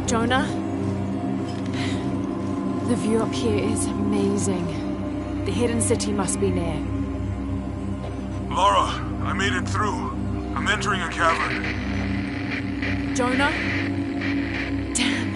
Jonah? The view up here is amazing. The hidden city must be near. Laura, I made it through. I'm entering a cavern. Jonah? Damn.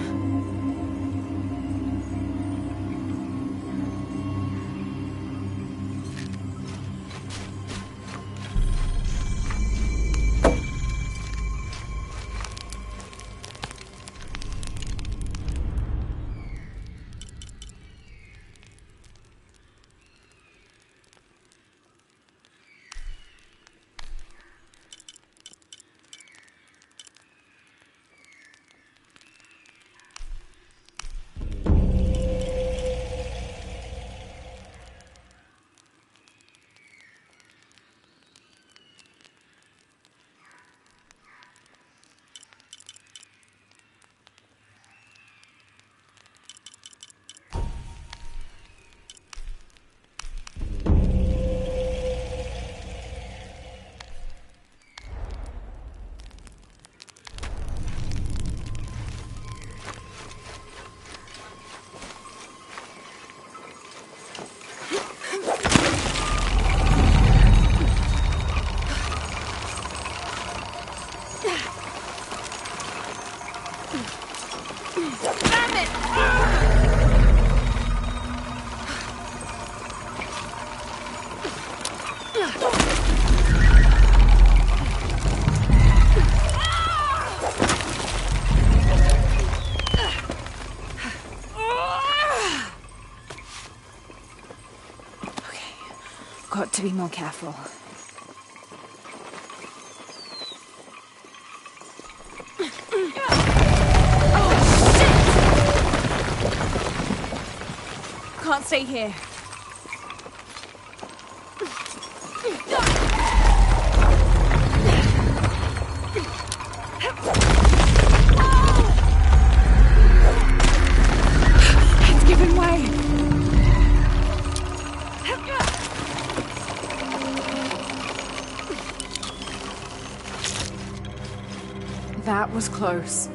Got to be more careful. Oh, shit! Can't stay here. It's giving way. That was close.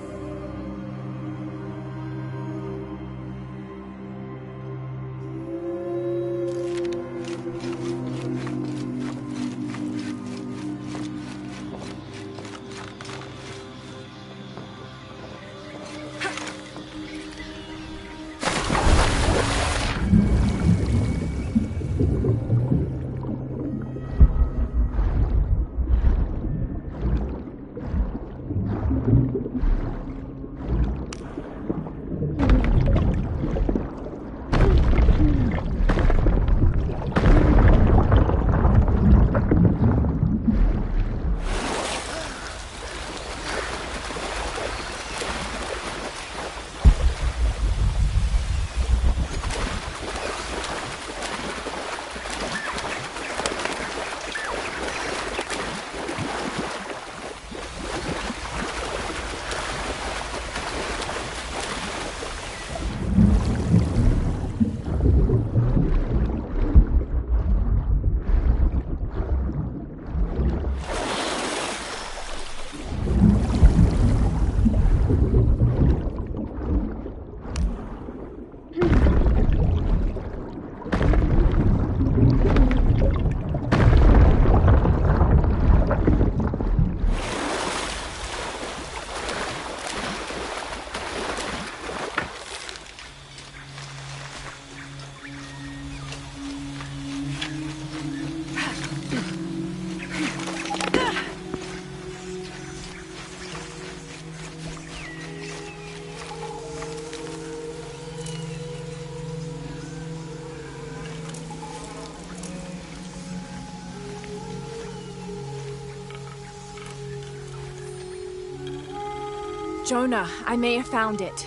Jonah, I may have found it.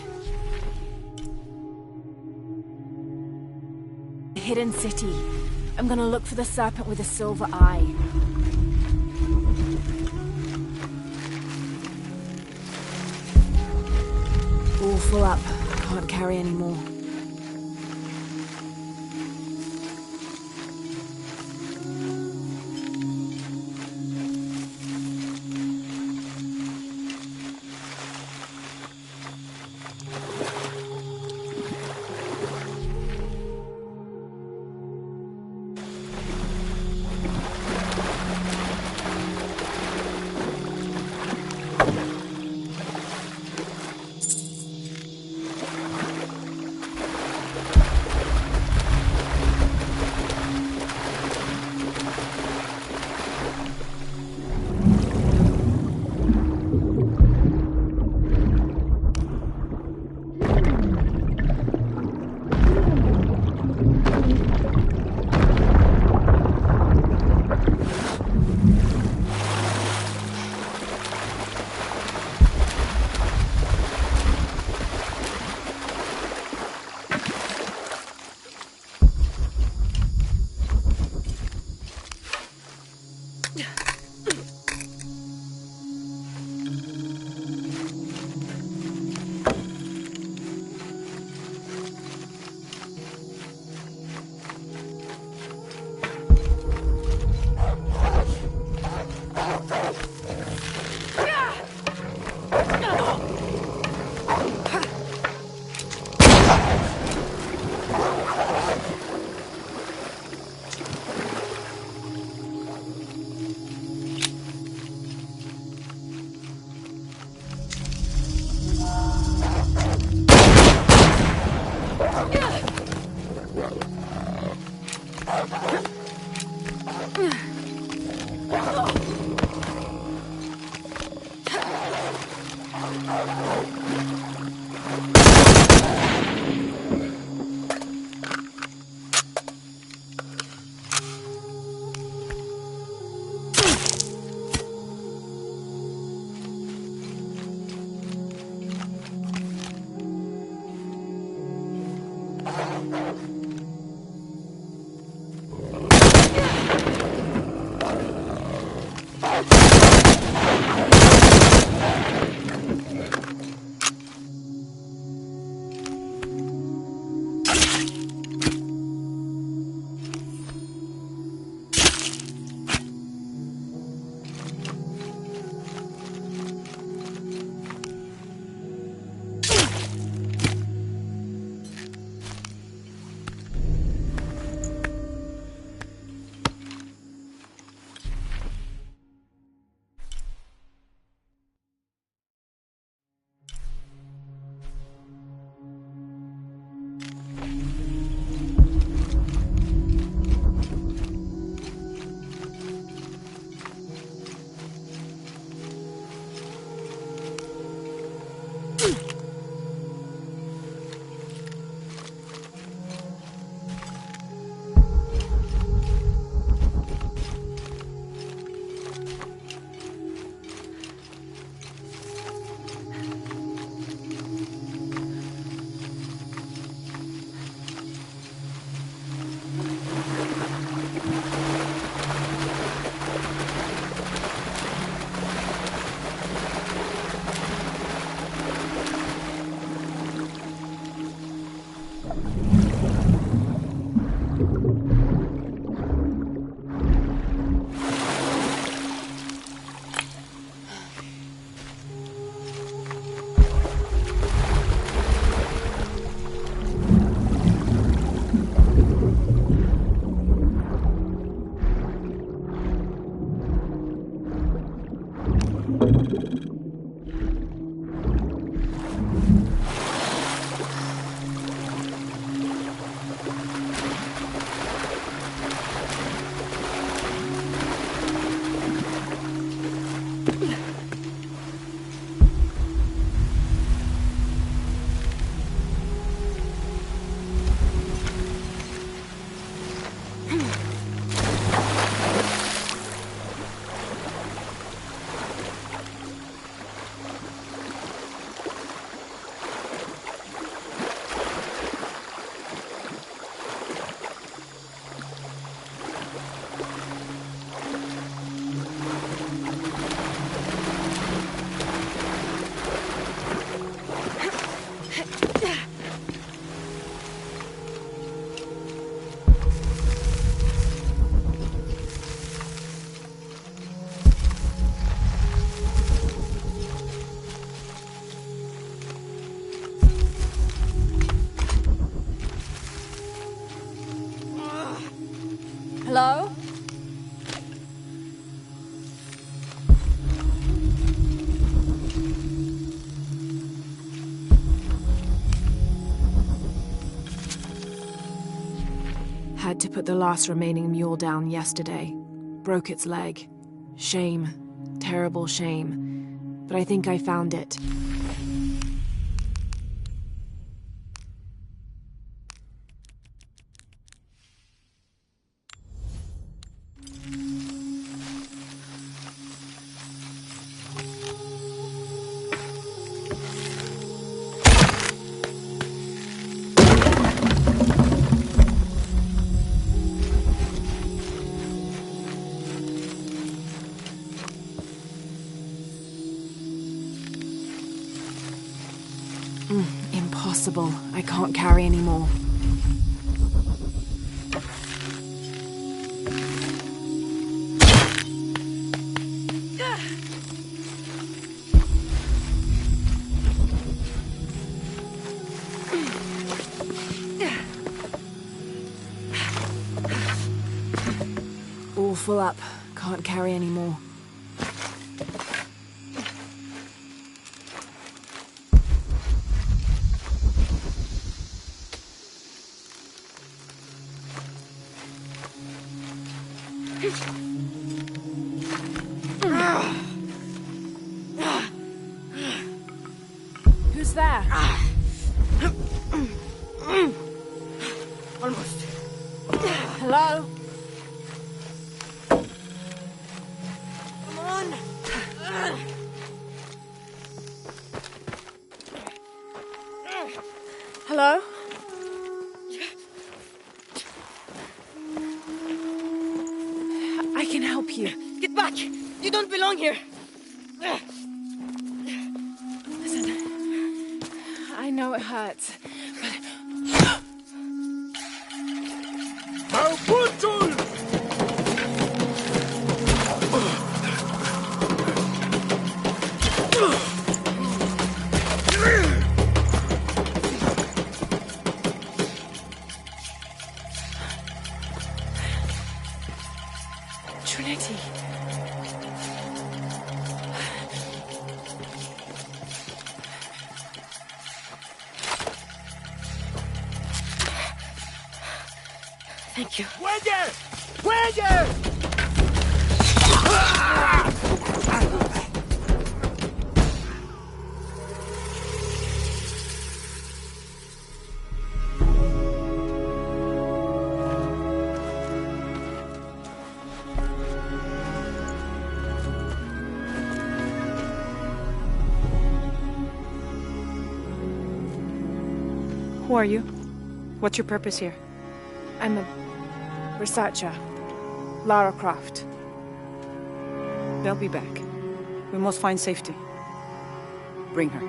The hidden city. I'm gonna look for the serpent with a silver eye. All full up. Can't carry any more. had to put the last remaining mule down yesterday. Broke its leg. Shame. Terrible shame. But I think I found it. Impossible. I can't carry anymore. All full up. Can't carry anymore. Who's there? Almost. Hello? Come on. Hello? I can help you. Get back! You don't belong here! Listen, I know it hurts, but... Trinity. Thank you. Who are you? What's your purpose here? I'm a researcher. Lara Croft. They'll be back. We must find safety. Bring her.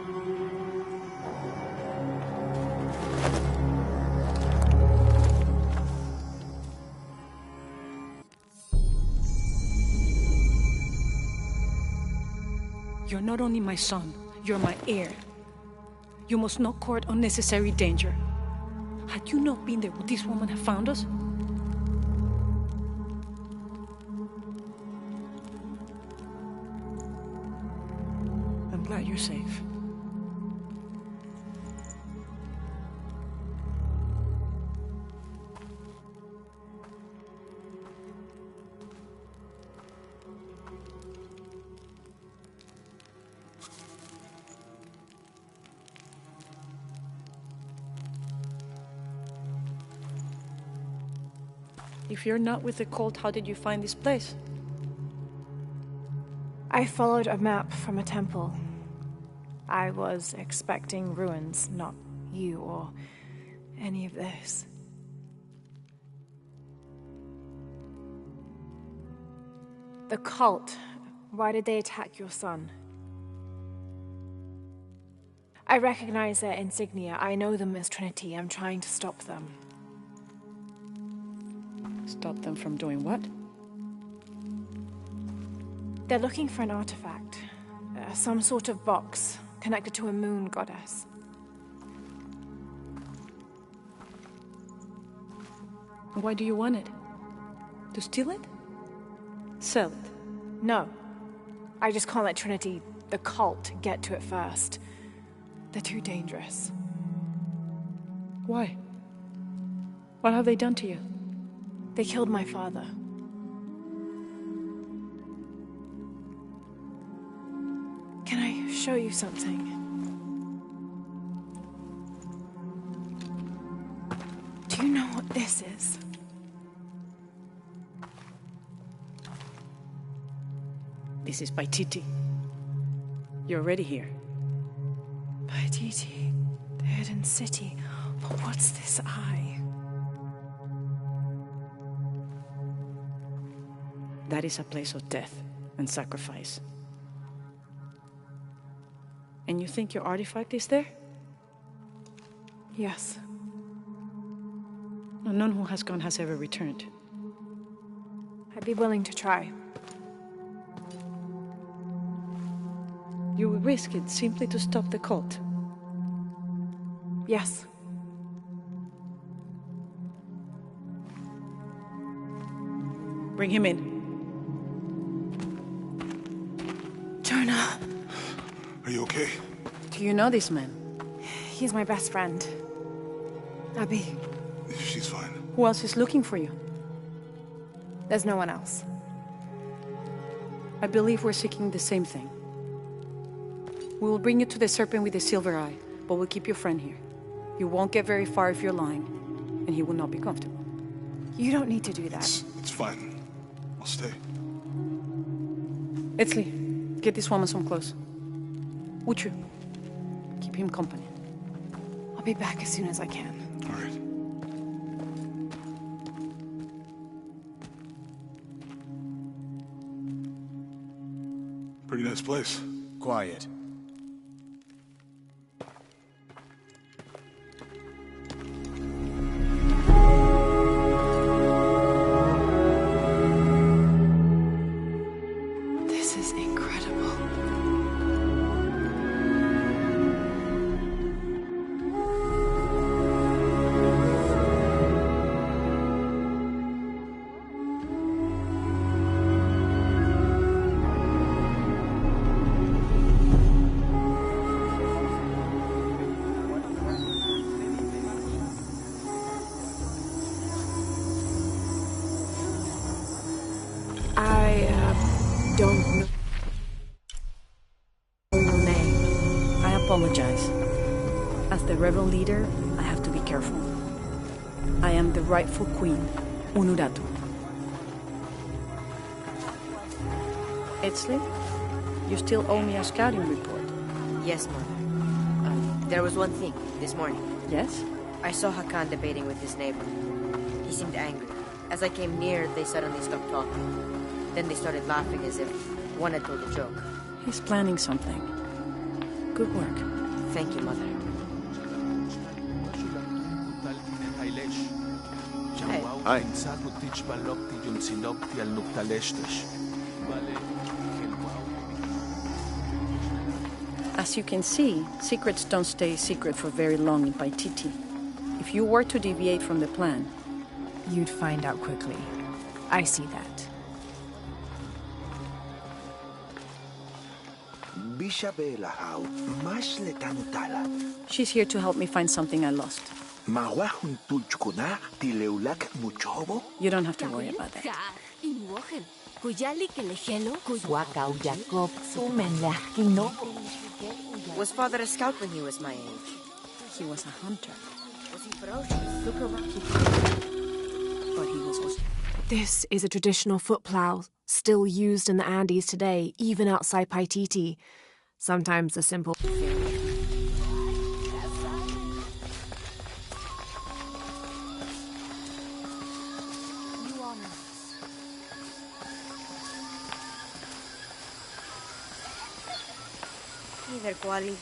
You're not only my son, you're my heir. You must not court unnecessary danger. Had you not been there, would this woman have found us? I'm glad you're safe. If you're not with the cult, how did you find this place? I followed a map from a temple. I was expecting ruins, not you or any of this. The cult. Why did they attack your son? I recognize their insignia. I know them as Trinity. I'm trying to stop them. Stop them from doing what? They're looking for an artifact. Some sort of box connected to a moon goddess. Why do you want it? To steal it? Sell it? No. I just can't let Trinity, the cult, get to it first. They're too dangerous. Why? What have they done to you? They killed my father. Can I show you something? Do you know what this is? This is Paititi. You're already here. Paititi, the hidden city. But what's this eye? That is a place of death and sacrifice. And you think your artifact is there? Yes. None who has gone has ever returned. I'd be willing to try. You would risk it simply to stop the cult? Yes. Bring him in. Jonah. Are you okay? Do you know this man? He's my best friend. Abby. She's fine. Who else is looking for you? There's no one else. I believe we're seeking the same thing. We will bring you to the serpent with the silver eye, but we'll keep your friend here. You won't get very far if you're lying, and he will not be comfortable. You don't need to do that. It's fine. I'll stay. Etzli, get this woman some clothes. Uchu, keep him company. I'll be back as soon as I can. All right. Pretty nice place. Quiet. This is incredible. I don't know your name. I apologize. As the rebel leader, I have to be careful. I am the rightful queen, Unuratu. Etzli, you still owe me a scouting report. Yes, Mother. There was one thing, this morning. Yes? I saw Hakan debating with his neighbor. He seemed angry. As I came near, they suddenly stopped talking. Then they started laughing as if one had told a joke. He's planning something. Good work. Thank you, Mother. Hi. As you can see, secrets don't stay secret for very long in Paititi. If you were to deviate from the plan, You'd find out quickly. I see that. she's here to help me find something I lost. You don't have to worry about that. Was Father a scout when he was my age? He was a hunter, Was he ferocious? Super rocky. but he was also... This is a traditional foot plow, still used in the Andes today, even outside Paititi. Sometimes a simple... Hey there, Kuali.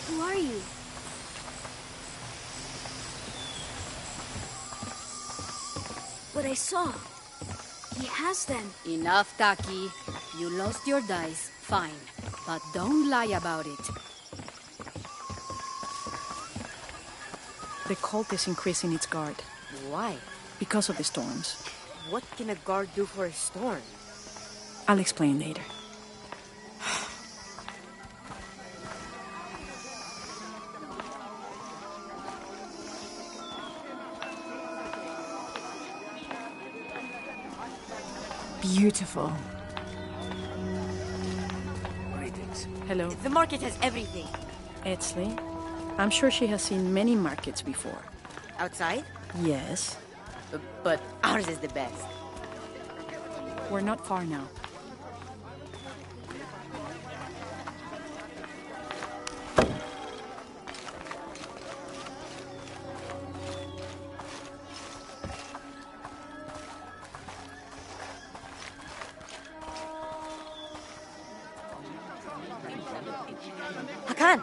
Who are you? What I saw. He has them. Enough, Taki. You lost your dice, fine. But don't lie about it. The cult is increasing its guard Why? because of the storms. What can a guard do for a storm? I'll explain later. beautiful. Hello. The market has everything. Etzli, I'm sure she has seen many markets before. Outside? Yes. But ours is the best. We're not far now. Hakan!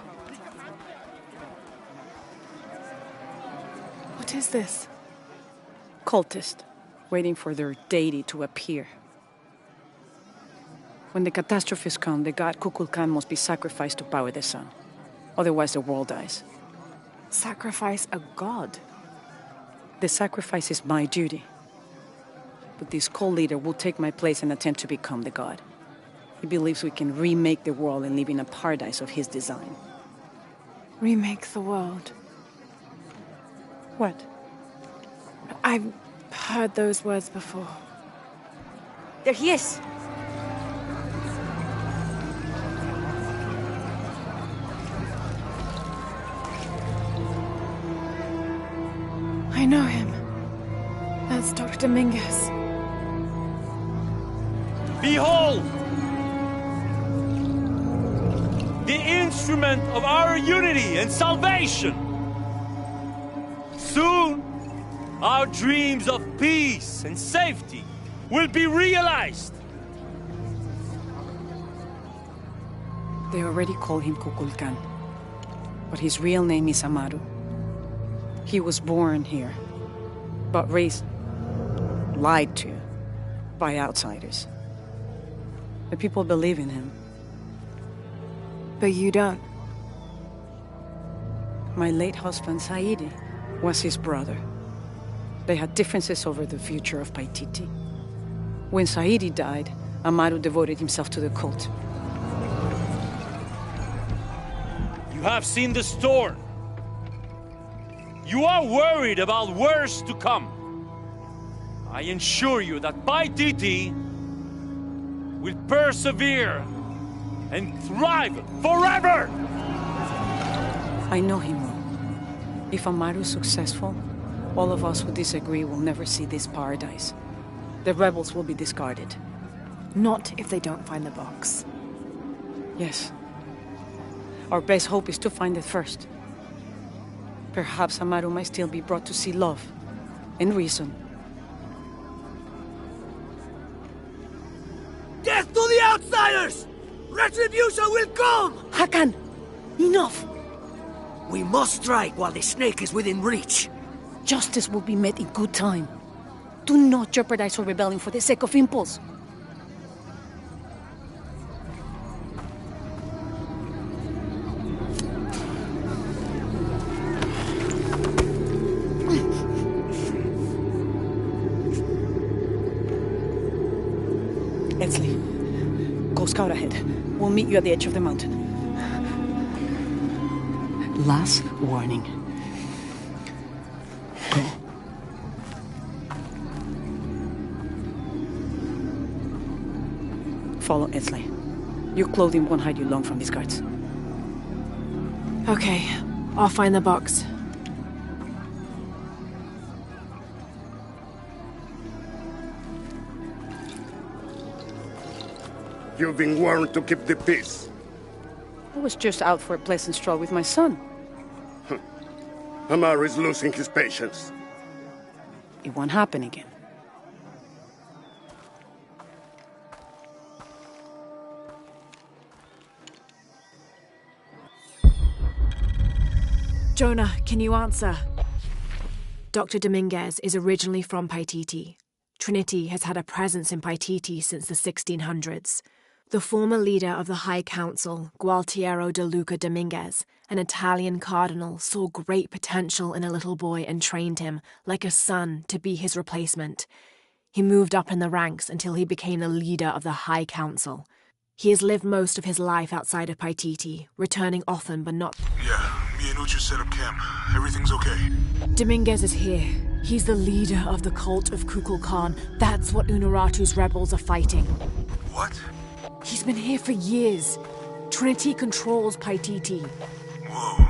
What is this? Cultist, waiting for their deity to appear. When the catastrophes come, the god Kukulkan must be sacrificed to power the sun. Otherwise the world dies. Sacrifice a god? The sacrifice is my duty. But this cult leader will take my place and attempt to become the god. He believes we can remake the world and live in a paradise of his design. Remake the world. What? I've heard those words before. There he is! I know him. That's Dr. Dominguez. Behold! The instrument of our unity and salvation! Soon, our dreams of peace and safety will be realized! They already call him Kukulkan. But his real name is Amaru. He was born here, but raised, lied to, by outsiders. The people believe in him. But you don't. My late husband, Saidi, was his brother. They had differences over the future of Paititi. When Saidi died, Amaru devoted himself to the cult. You have seen the storm. You are worried about worse to come. I assure you that Paititi will persevere and thrive forever! I know him well. If Amaru is successful, all of us who disagree will never see this paradise. The rebels will be discarded. Not if they don't find the box. Yes. Our best hope is to find it first. Perhaps Amaru might still be brought to see love and reason. Death to the outsiders! Retribution will come! Hakan! Enough! We must strike while the snake is within reach. Justice will be met in good time. Do not jeopardize our rebellion for the sake of impulse. Etzli, go scout ahead. We'll meet you at the edge of the mountain. Last warning. Go. Follow Etzli. Your clothing won't hide you long from these guards. Okay, I'll find the box. You've been warned to keep the peace. I was just out for a pleasant stroll with my son. Amaru is losing his patience. It won't happen again. Jonah, can you answer? Dr. Dominguez is originally from Paititi. Trinity has had a presence in Paititi since the 1600s. The former leader of the High Council, Gualtiero de Luca Dominguez, an Italian cardinal, saw great potential in a little boy and trained him, like a son, to be his replacement. He moved up in the ranks until he became the leader of the High Council. He has lived most of his life outside of Paititi, returning often but not... Yeah, me and Uchu set up camp. Everything's okay. Dominguez is here. He's the leader of the cult of Kukulkan. That's what Unuratu's rebels are fighting. What? He's been here for years. Trinity controls Paititi. Whoa.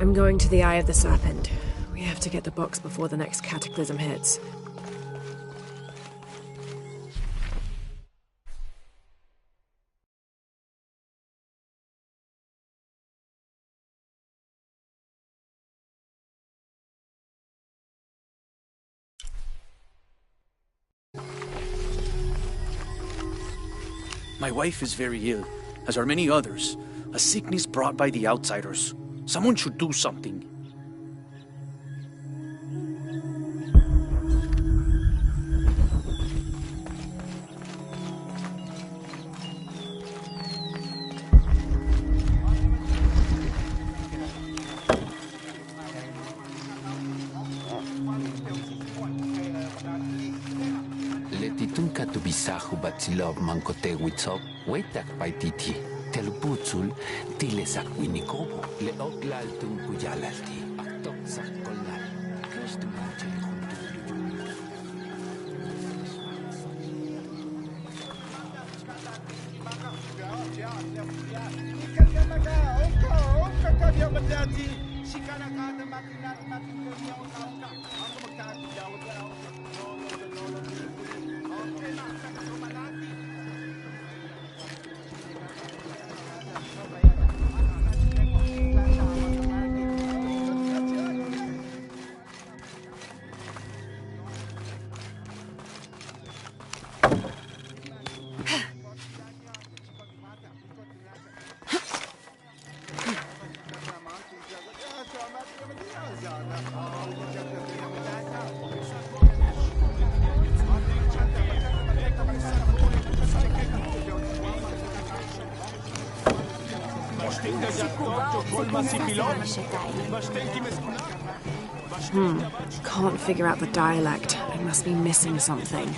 I'm going to the Eye of the Serpent. We have to get the box before the next cataclysm hits. My wife is very ill, as are many others. A sickness brought by the outsiders. Someone should do something. Letitunka to bisahu batsilov mankote witzok, wetak paititi, telputzul, tilesak winikobo, le oklal tunkuyalalti, aktok sakolal, kristumanche Can't figure out the dialect. I must be missing something.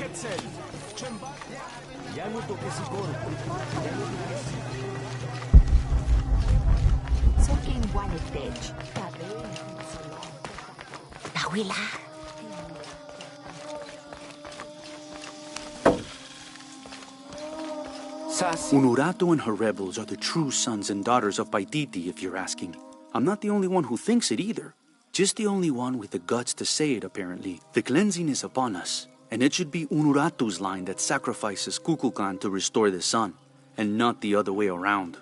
Unuratu and her rebels are the true sons and daughters of Paititi, if you're asking. I'm not the only one who thinks it either. Just the only one with the guts to say it, apparently. The cleansing is upon us, and it should be Unuratu's line that sacrifices Kukulkan to restore the sun, and not the other way around.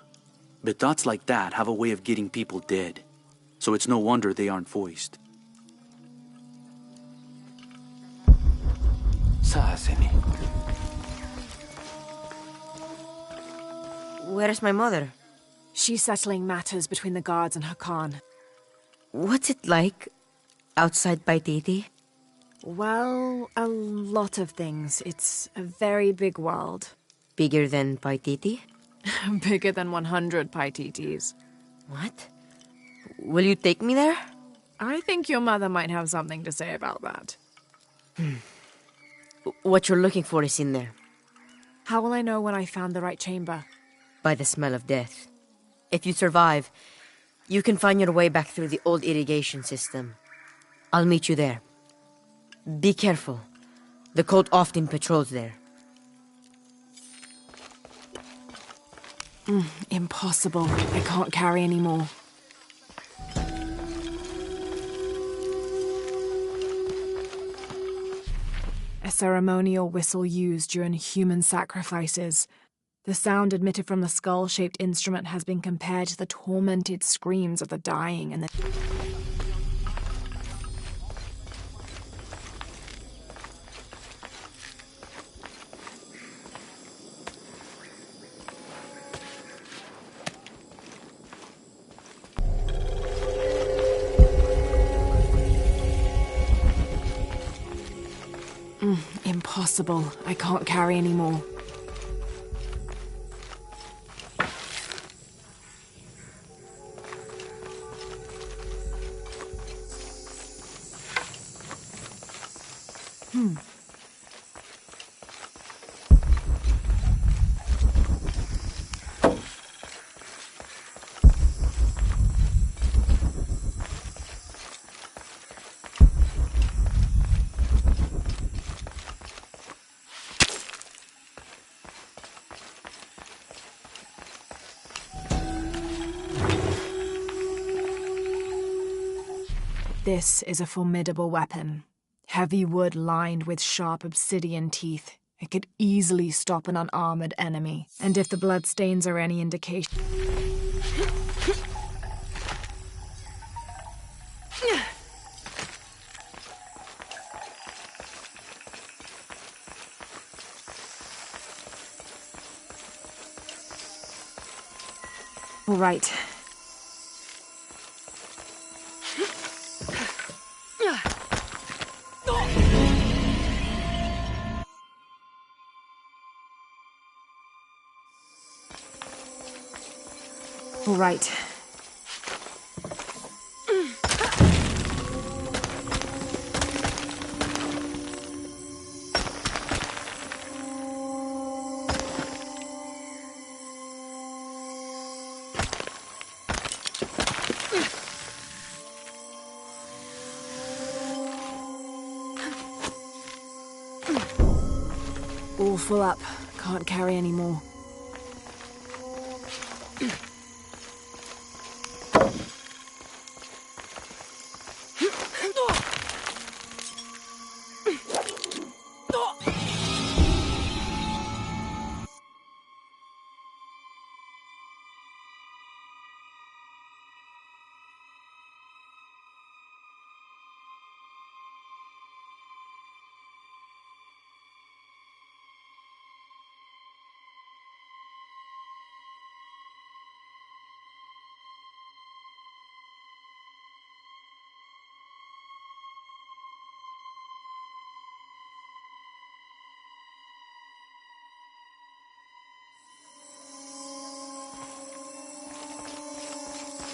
But thoughts like that have a way of getting people dead, so it's no wonder they aren't voiced. Saaseni. Where's my mother? She's settling matters between the guards and her Khan. What's it like outside Paititi? Well, a lot of things. It's a very big world. Bigger than Paititi? Bigger than 100 Paititis. What? Will you take me there? I think your mother might have something to say about that. What you're looking for is in there. How will I know when I found the right chamber? By the smell of death. If you survive, you can find your way back through the old irrigation system. I'll meet you there. Be careful. The cult often patrols there. Impossible. I can't carry any more. A ceremonial whistle used during human sacrifices. The sound emitted from the skull-shaped instrument has been compared to the tormented screams of the dying and the... Impossible. I can't carry any more. This is a formidable weapon. Heavy wood lined with sharp obsidian teeth. It could easily stop an unarmored enemy. And if the bloodstains are any indication... All right. All right. All full up. Can't carry any more.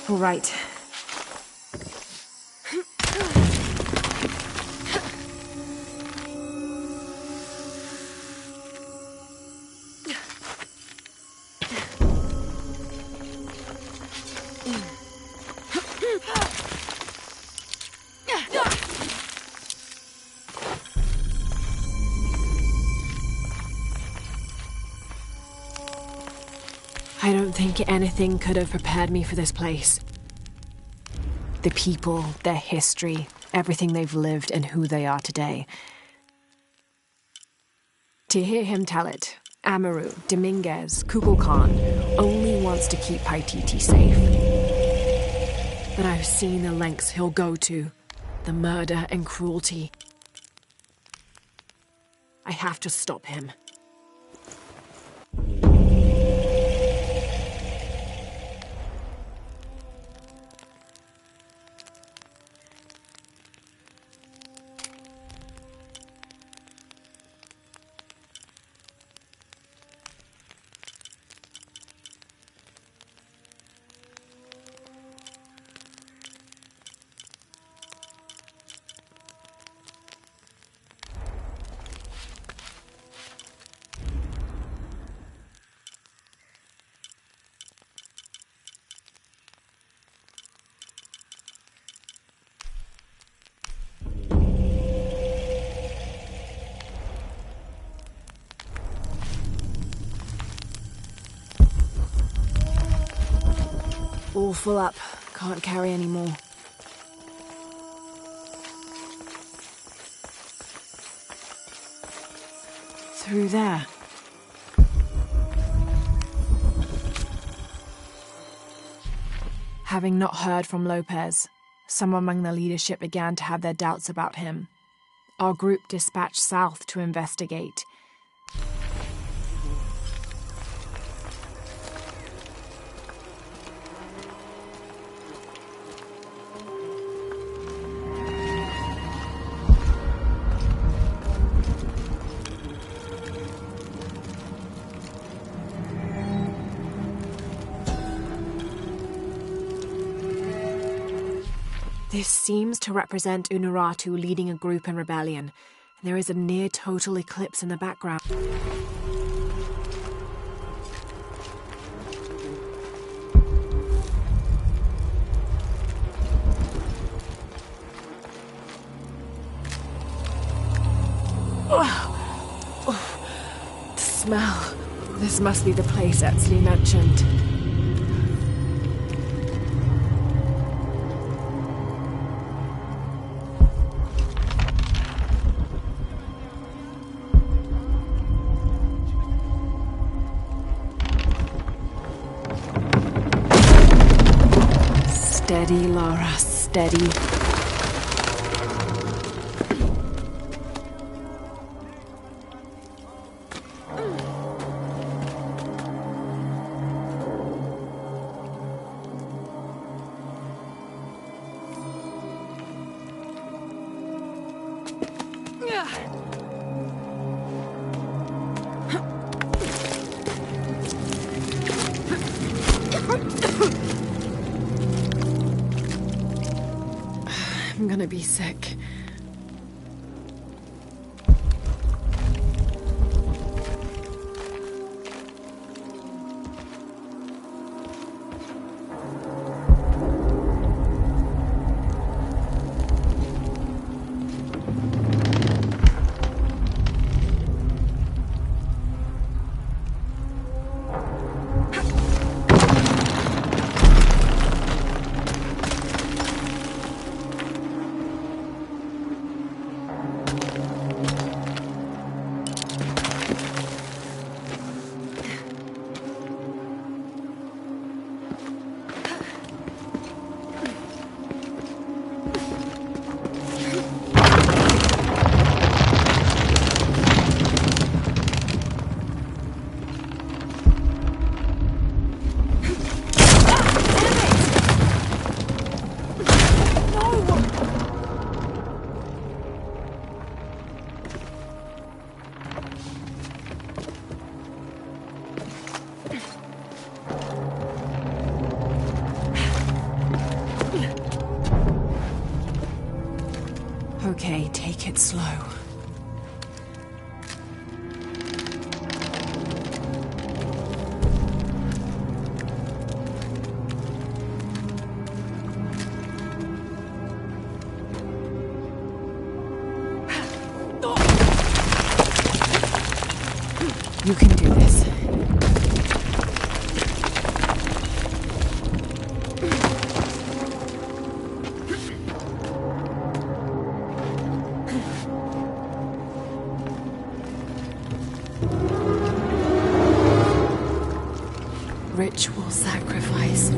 All right. I don't think anything could have prepared me for this place. The people, their history, everything they've lived and who they are today. To hear him tell it, Amaru, Dominguez, Kukulkan only wants to keep Paititi safe. But I've seen the lengths he'll go to, the murder and cruelty. I have to stop him. All full up. Can't carry any more. Through there. Having not heard from Lopez, some among the leadership began to have their doubts about him. Our group dispatched south to investigate. This seems to represent Unuratu leading a group in rebellion, and there is a near-total eclipse in the background. The smell. This must be the place Etzli mentioned. Steady, Lara, steady. I'm gonna be sick. Okay, take it slow. You can do this. Ritual sacrifice.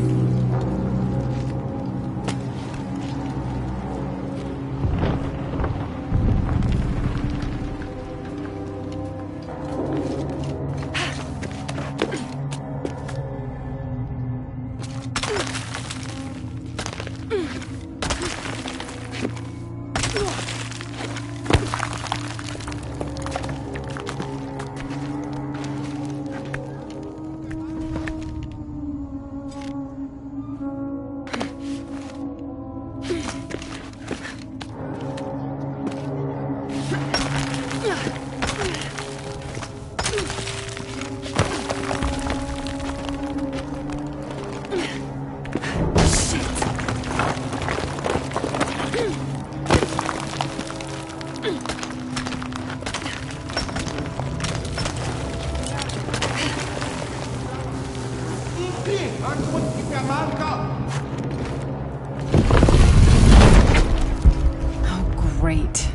Oh, great.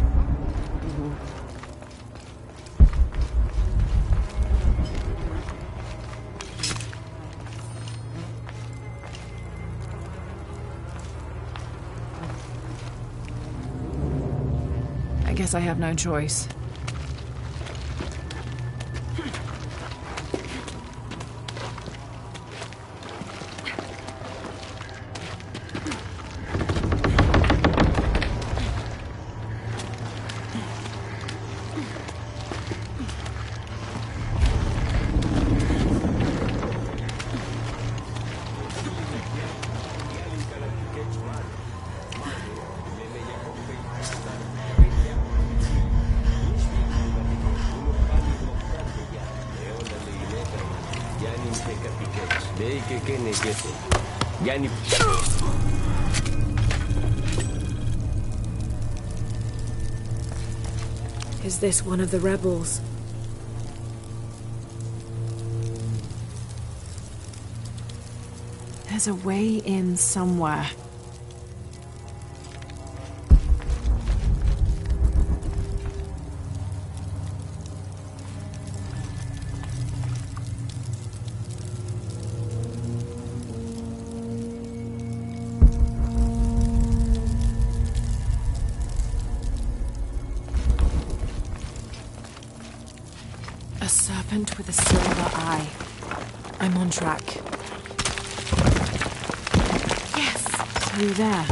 I guess I have no choice. Is this one of the rebels? There's a way in somewhere. serpent with a silver eye. I'm on track. Yes! Through there.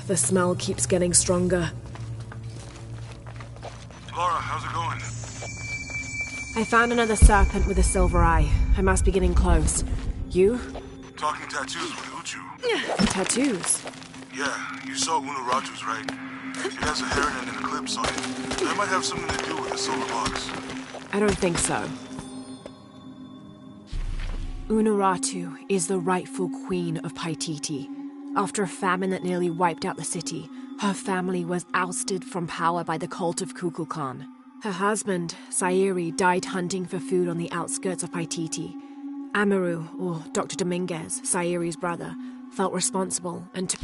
The smell keeps getting stronger. Laura, how's it going? I found another serpent with a silver eye. I must be getting close. You? Talking tattoos with Uchu. Tattoos? Yeah, you saw Unuratu's, right? It has a heron and an eclipse on it. That might have something to do with the silver box. I don't think so. Unuratu is the rightful queen of Paititi. After a famine that nearly wiped out the city, her family was ousted from power by the cult of Kukulkan. Her husband, Sairi, died hunting for food on the outskirts of Paititi. Amaru, or Dr. Dominguez, Sairi's brother, felt responsible and took...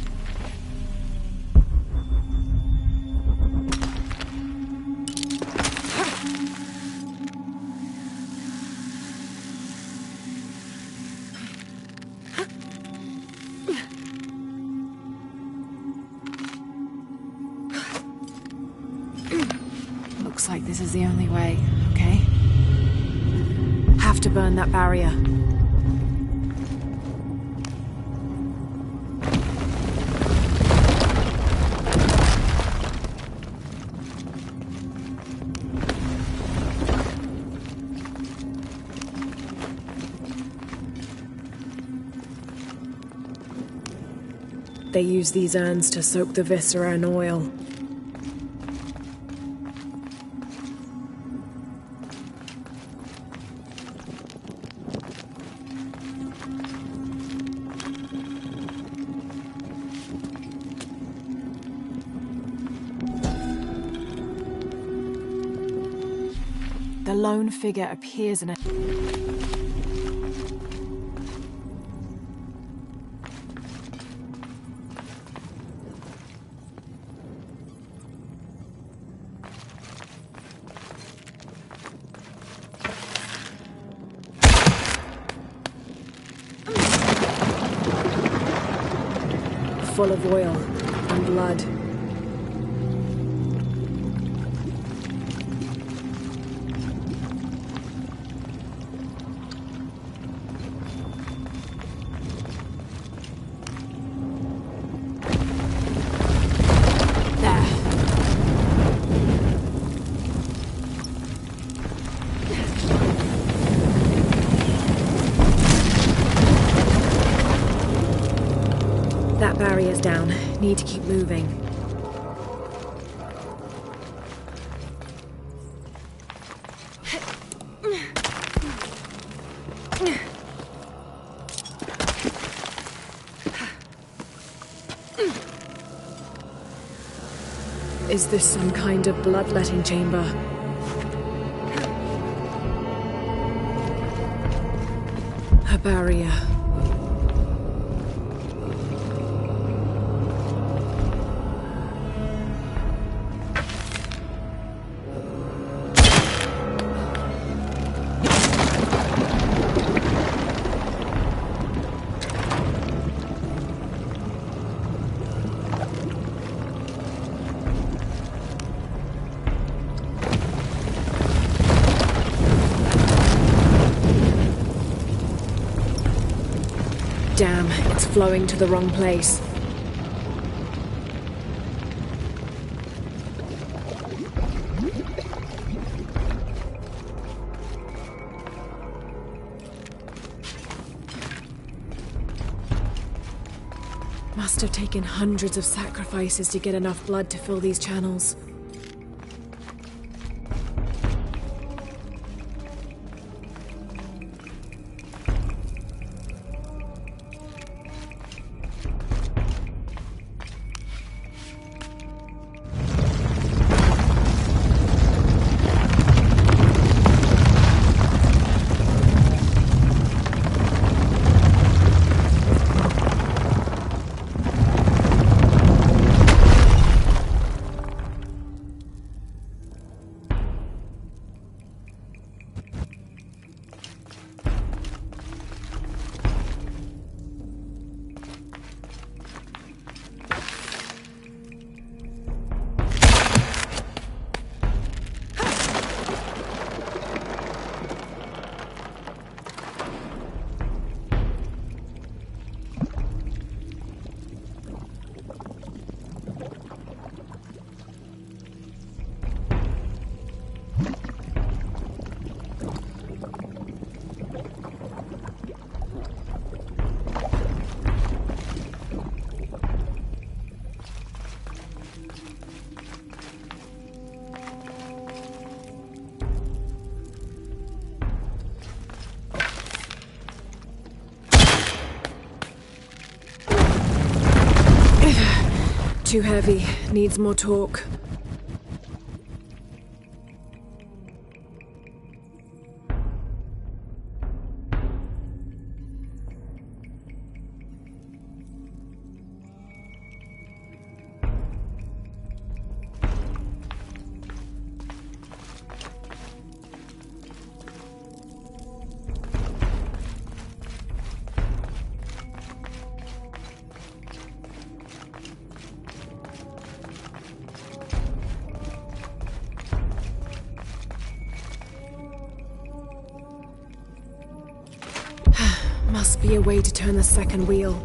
Looks like this is the only way, okay? Have to burn that barrier. They use these urns to soak the viscera in oil. The lone figure appears in a... full of oil and blood. That barrier's down. Need to keep moving. Is this some kind of bloodletting chamber? A barrier. Damn, it's flowing to the wrong place. Must have taken hundreds of sacrifices to get enough blood to fill these channels. Too heavy. Needs more torque. Must be a way to turn the second wheel.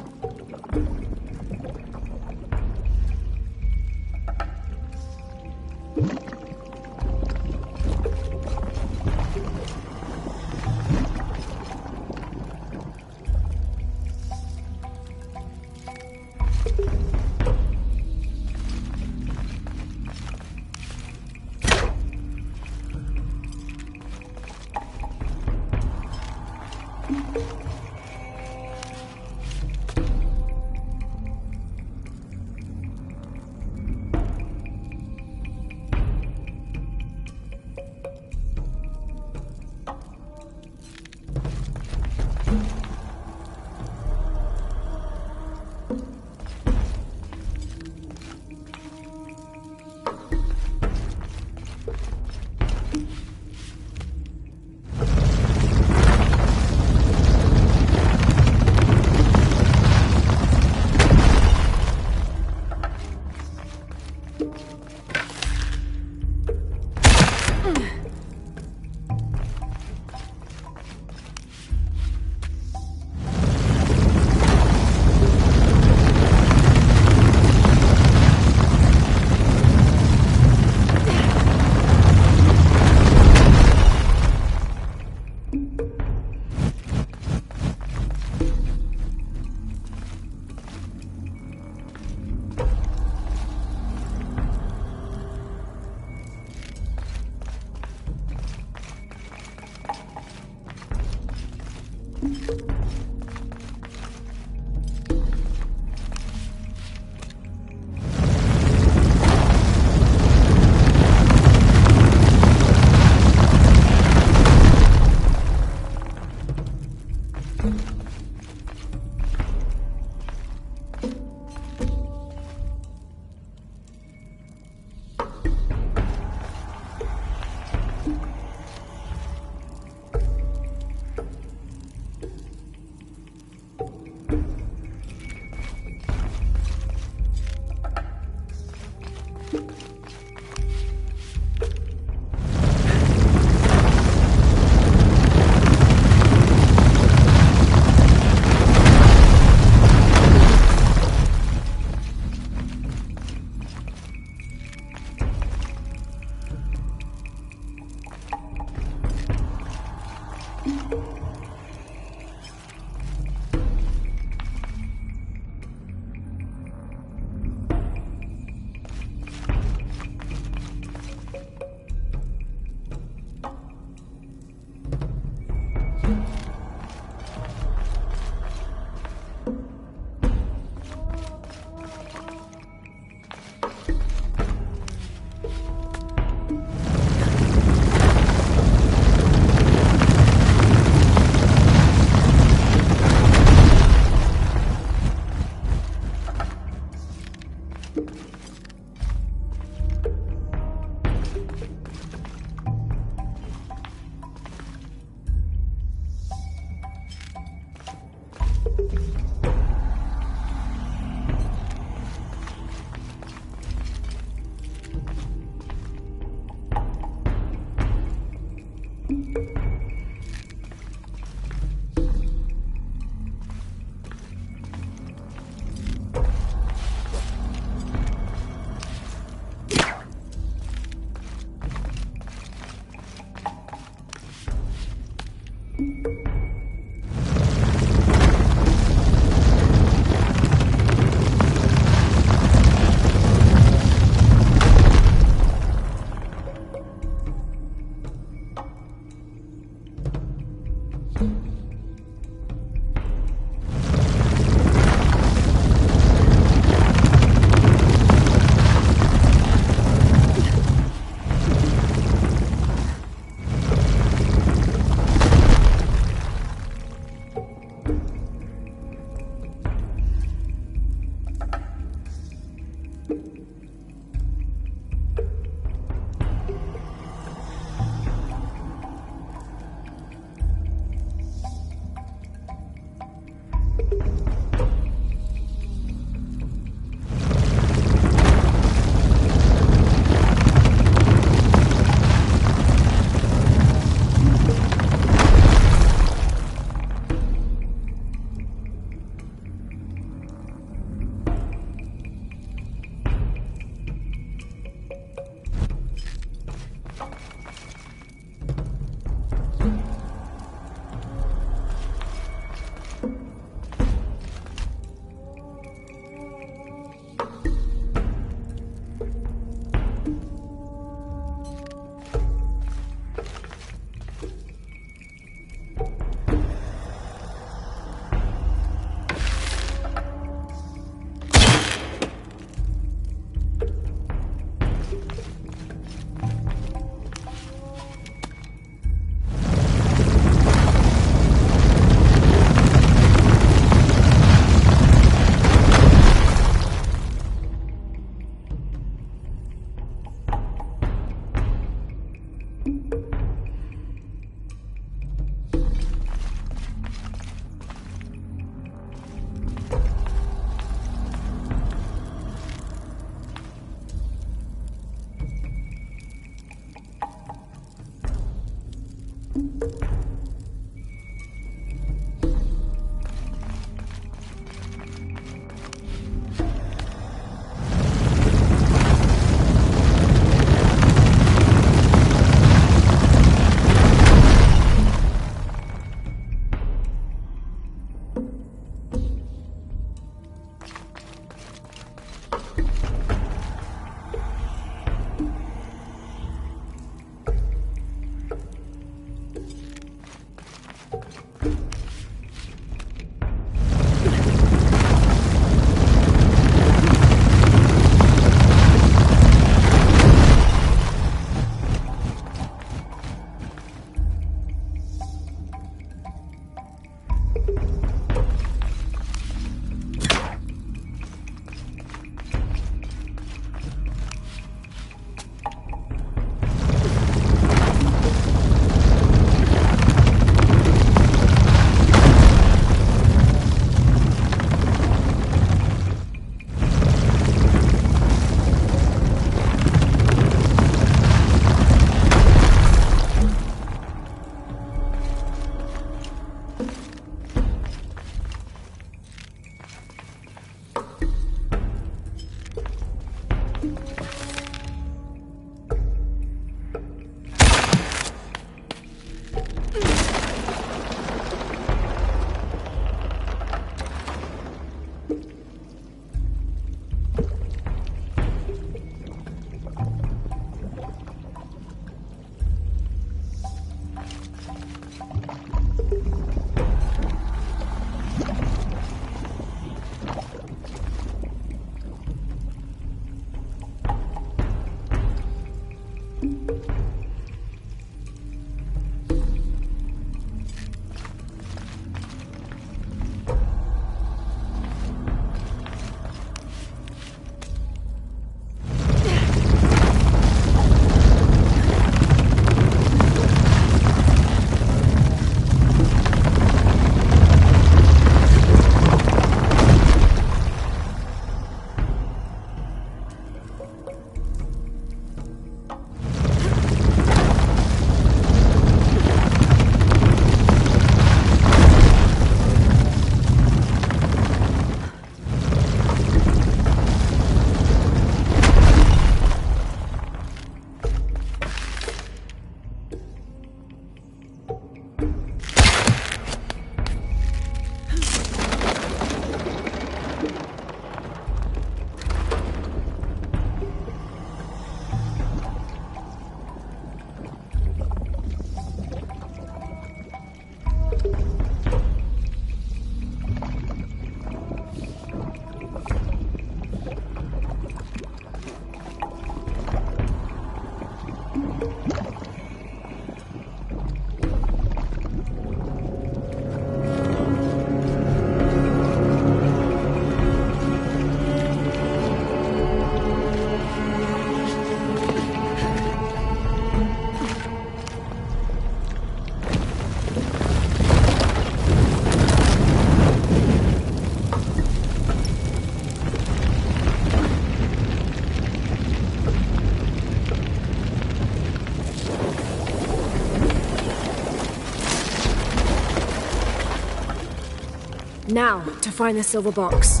Now, to find the silver box.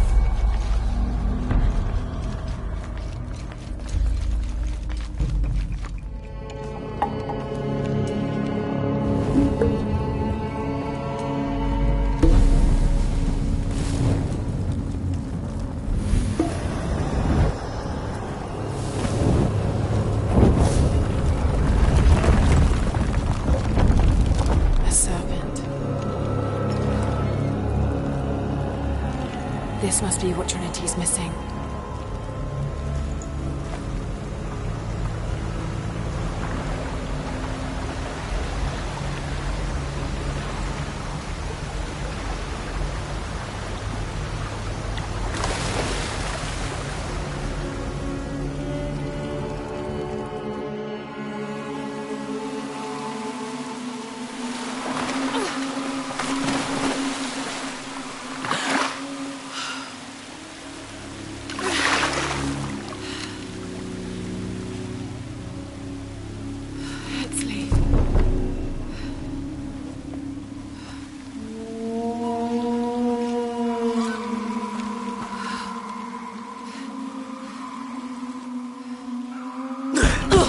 This must be what Trinity's missing.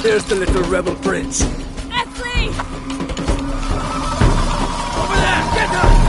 There's the little rebel prince. Esley! Over there! Get her!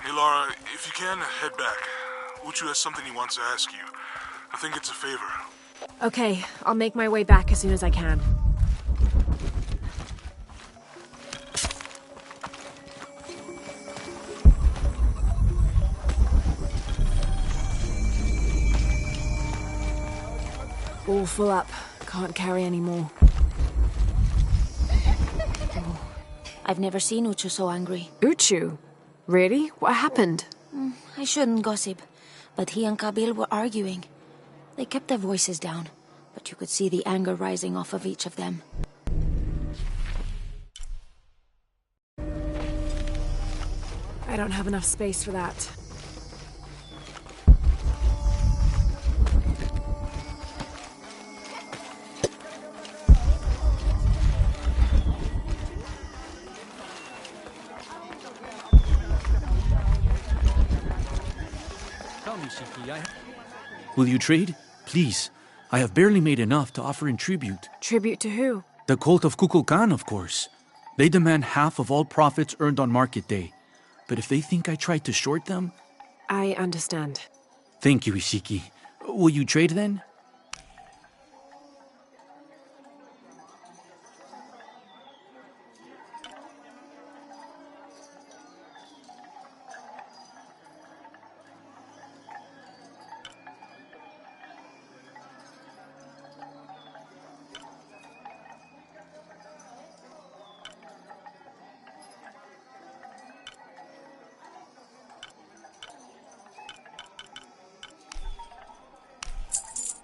Hey, Lara, if you can, head back. Uchu has something he wants to ask you. I think it's a favor. Okay, I'll make my way back as soon as I can. All full up. Can't carry any more. I've never seen Uchu so angry. Uchu? Really? What happened? I shouldn't gossip, but he and Kabil were arguing. They kept their voices down, but you could see the anger rising off of each of them. I don't have enough space for that. Will you trade? Please. I have barely made enough to offer in tribute. Tribute to who? The cult of Kukulkan, of course. They demand half of all profits earned on market day. But if they think I tried to short them... I understand. Thank you, Ishiki. Will you trade then?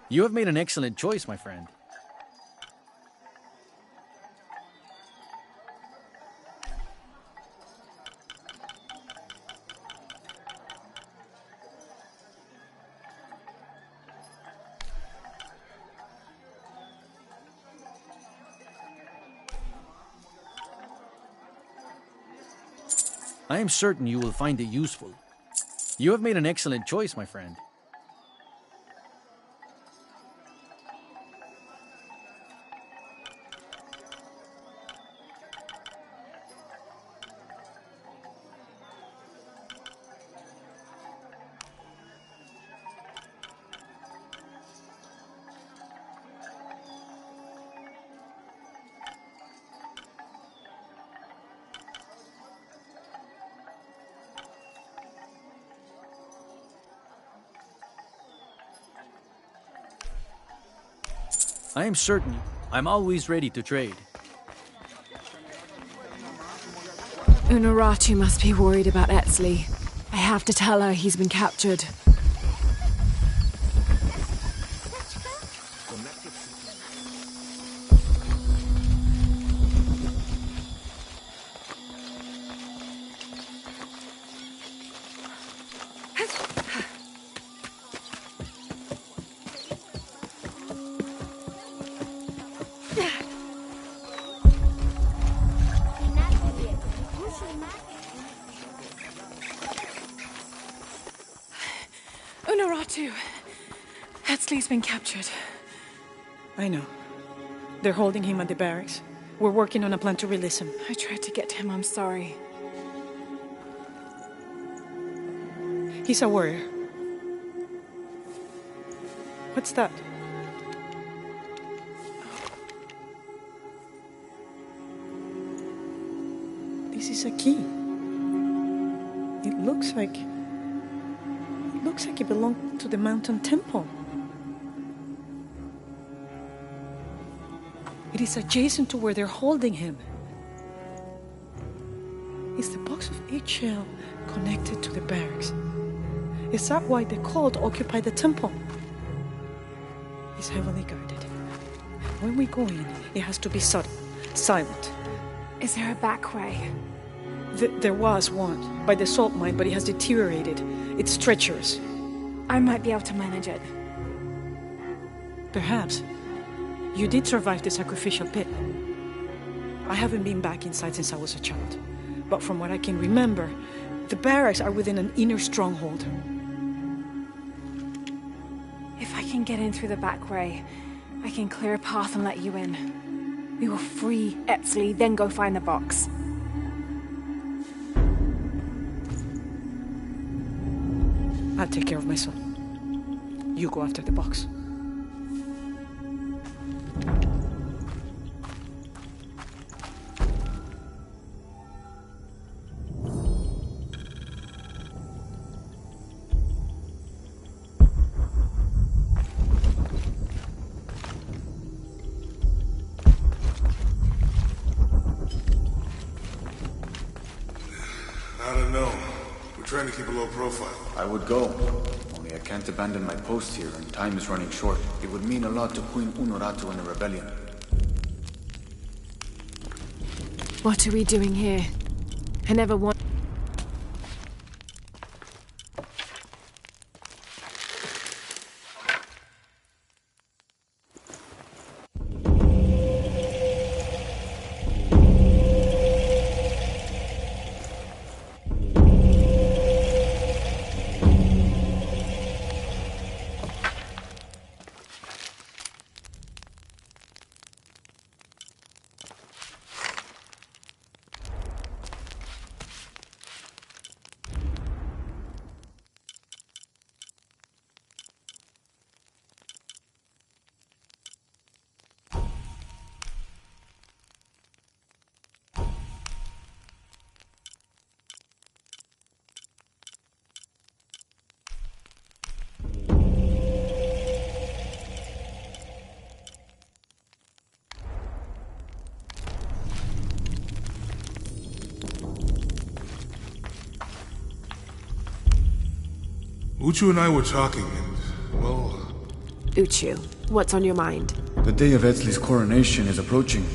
You have made an excellent choice, my friend. I am certain you will find it useful. You have made an excellent choice, my friend. I am certain I'm always ready to trade. Unuratu must be worried about Etzli. I have to tell her he's been captured. Unuratu! Etzli's been captured. I know. They're holding him at the barracks. We're working on a plan to release him. I tried to get him, I'm sorry. He's a warrior. What's that? This is a key. It looks like it belonged to the mountain temple. It is adjacent to where they're holding him. Is the box of eggshell connected to the barracks? Is that why the cult occupied the temple? It's heavily guarded. When we go in, it has to be subtle, silent. Is there a back way? There was one, by the salt mine, but it has deteriorated. It's treacherous. I might be able to manage it. Perhaps. You did survive the sacrificial pit. I haven't been back inside since I was a child. But from what I can remember, the barracks are within an inner stronghold. If I can get in through the back way, I can clear a path and let you in. We will free Etzli, then go find the box. I'll take care of my son. You go after the box. I don't know. We're trying to keep a low profile. I would go. Only I can't abandon my post here, and time is running short. It would mean a lot to Queen Unuratu and the rebellion. What are we doing here? I never want... Uchu and I were talking, and, well... Uchu, what's on your mind? The day of Etzli's coronation is approaching.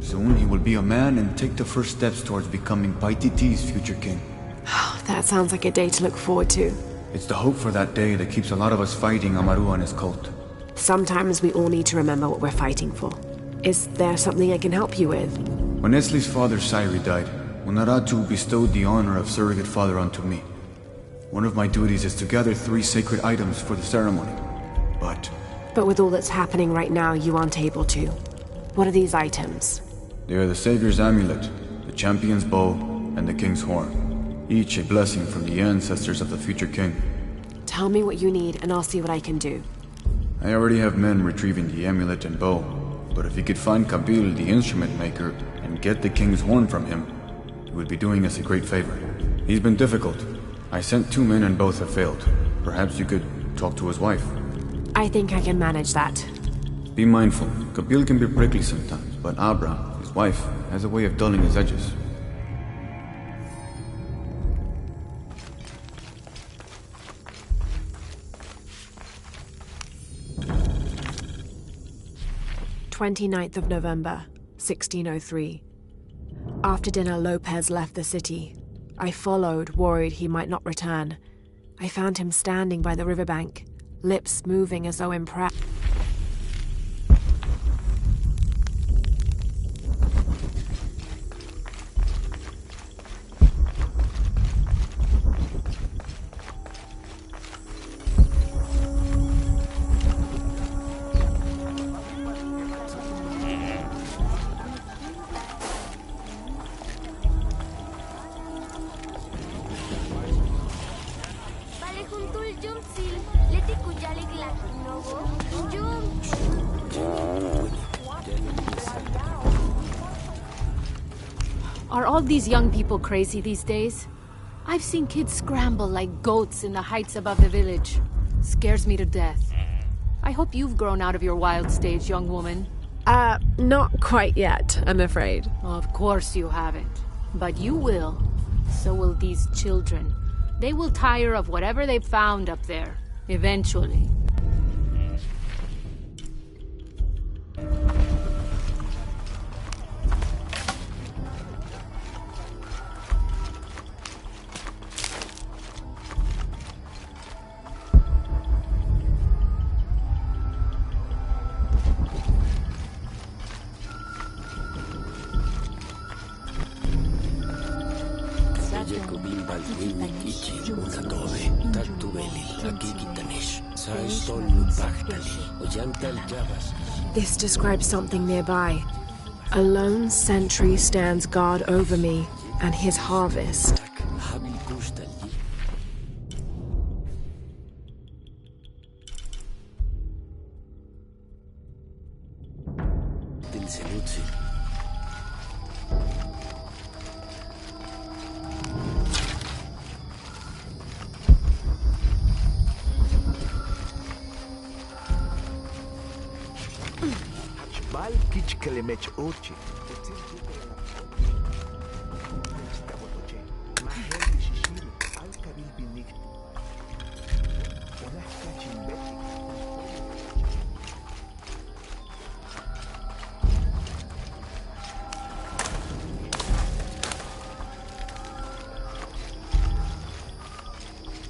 Soon he will be a man and take the first steps towards becoming Paititi's future king. That sounds like a day to look forward to. It's the hope for that day that keeps a lot of us fighting Amaru and his cult. Sometimes we all need to remember what we're fighting for. Is there something I can help you with? When Etzli's father Sairi died, Unaratu bestowed the honor of surrogate father onto me. One of my duties is to gather 3 sacred items for the ceremony. But with all that's happening right now, you aren't able to. What are these items? They are the Savior's amulet, the champion's bow, and the king's horn. Each a blessing from the ancestors of the future king. Tell me what you need, and I'll see what I can do. I already have men retrieving the amulet and bow, but if you could find Kabil, the instrument maker, and get the king's horn from him, you would be doing us a great favor. He's been difficult. I sent 2 men and both have failed. Perhaps you could talk to his wife. I think I can manage that. Be mindful. Kabil can be prickly sometimes, but Abra, his wife, has a way of dulling his edges. "29th of November, 1603. After dinner, Lopez left the city. I followed, worried he might not return. I found him standing by the riverbank, lips moving as though impressed. Are all these young people crazy these days? I've seen kids scramble like goats in the heights above the village. Scares me to death. I hope you've grown out of your wild stage, young woman. Not quite yet, I'm afraid. Of course you haven't. But you will. So will these children. They will tire of whatever they've found up there. Eventually. This describes something nearby. A lone sentry stands guard over me and his harvest.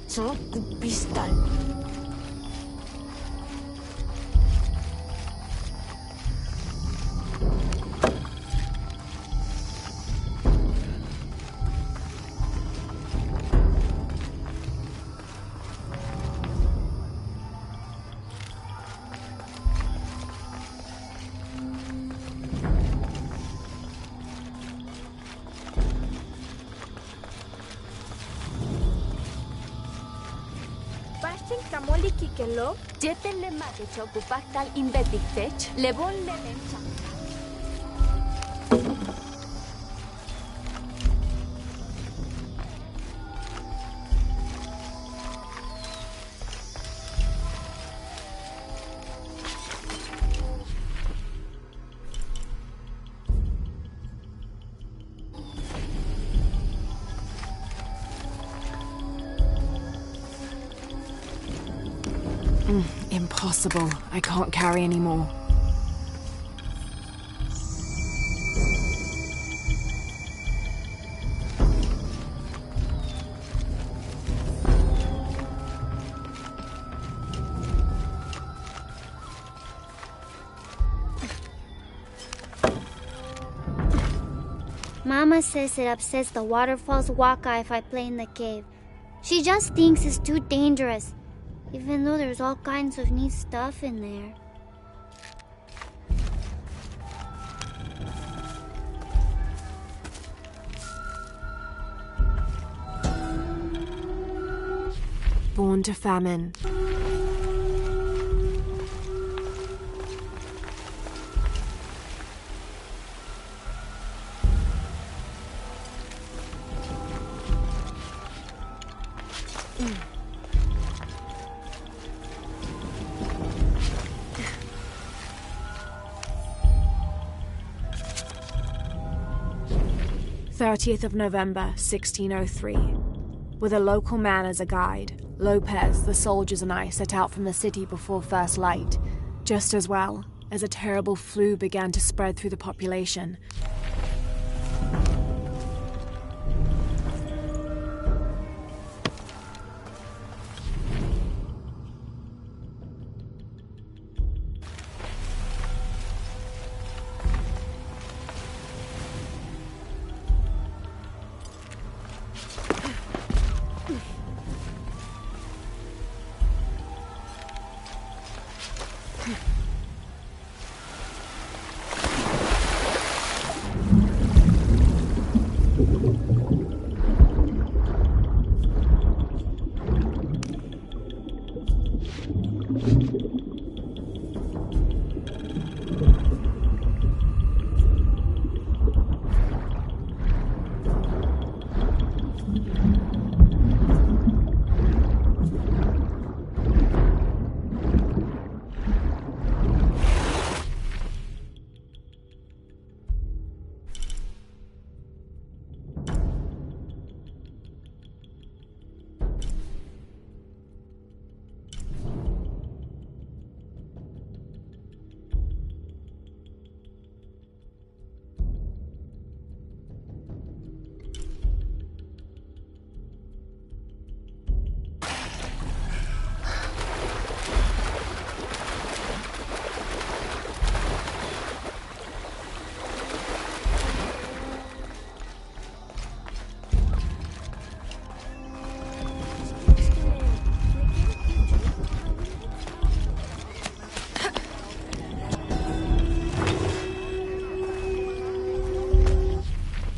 So, pistol. Kamoli kikelo, jeten le mate chokupaktal invetik tech, lebon le lencha. Impossible. I can't carry anymore. Mama says it upsets the waterfall's waka if I play in the cave. She just thinks it's too dangerous, even though there's all kinds of neat stuff in there. Born to famine. November 1603. With a local man as a guide, Lopez, the soldiers, and I set out from the city before first light, just as well as a terrible flu began to spread through the population.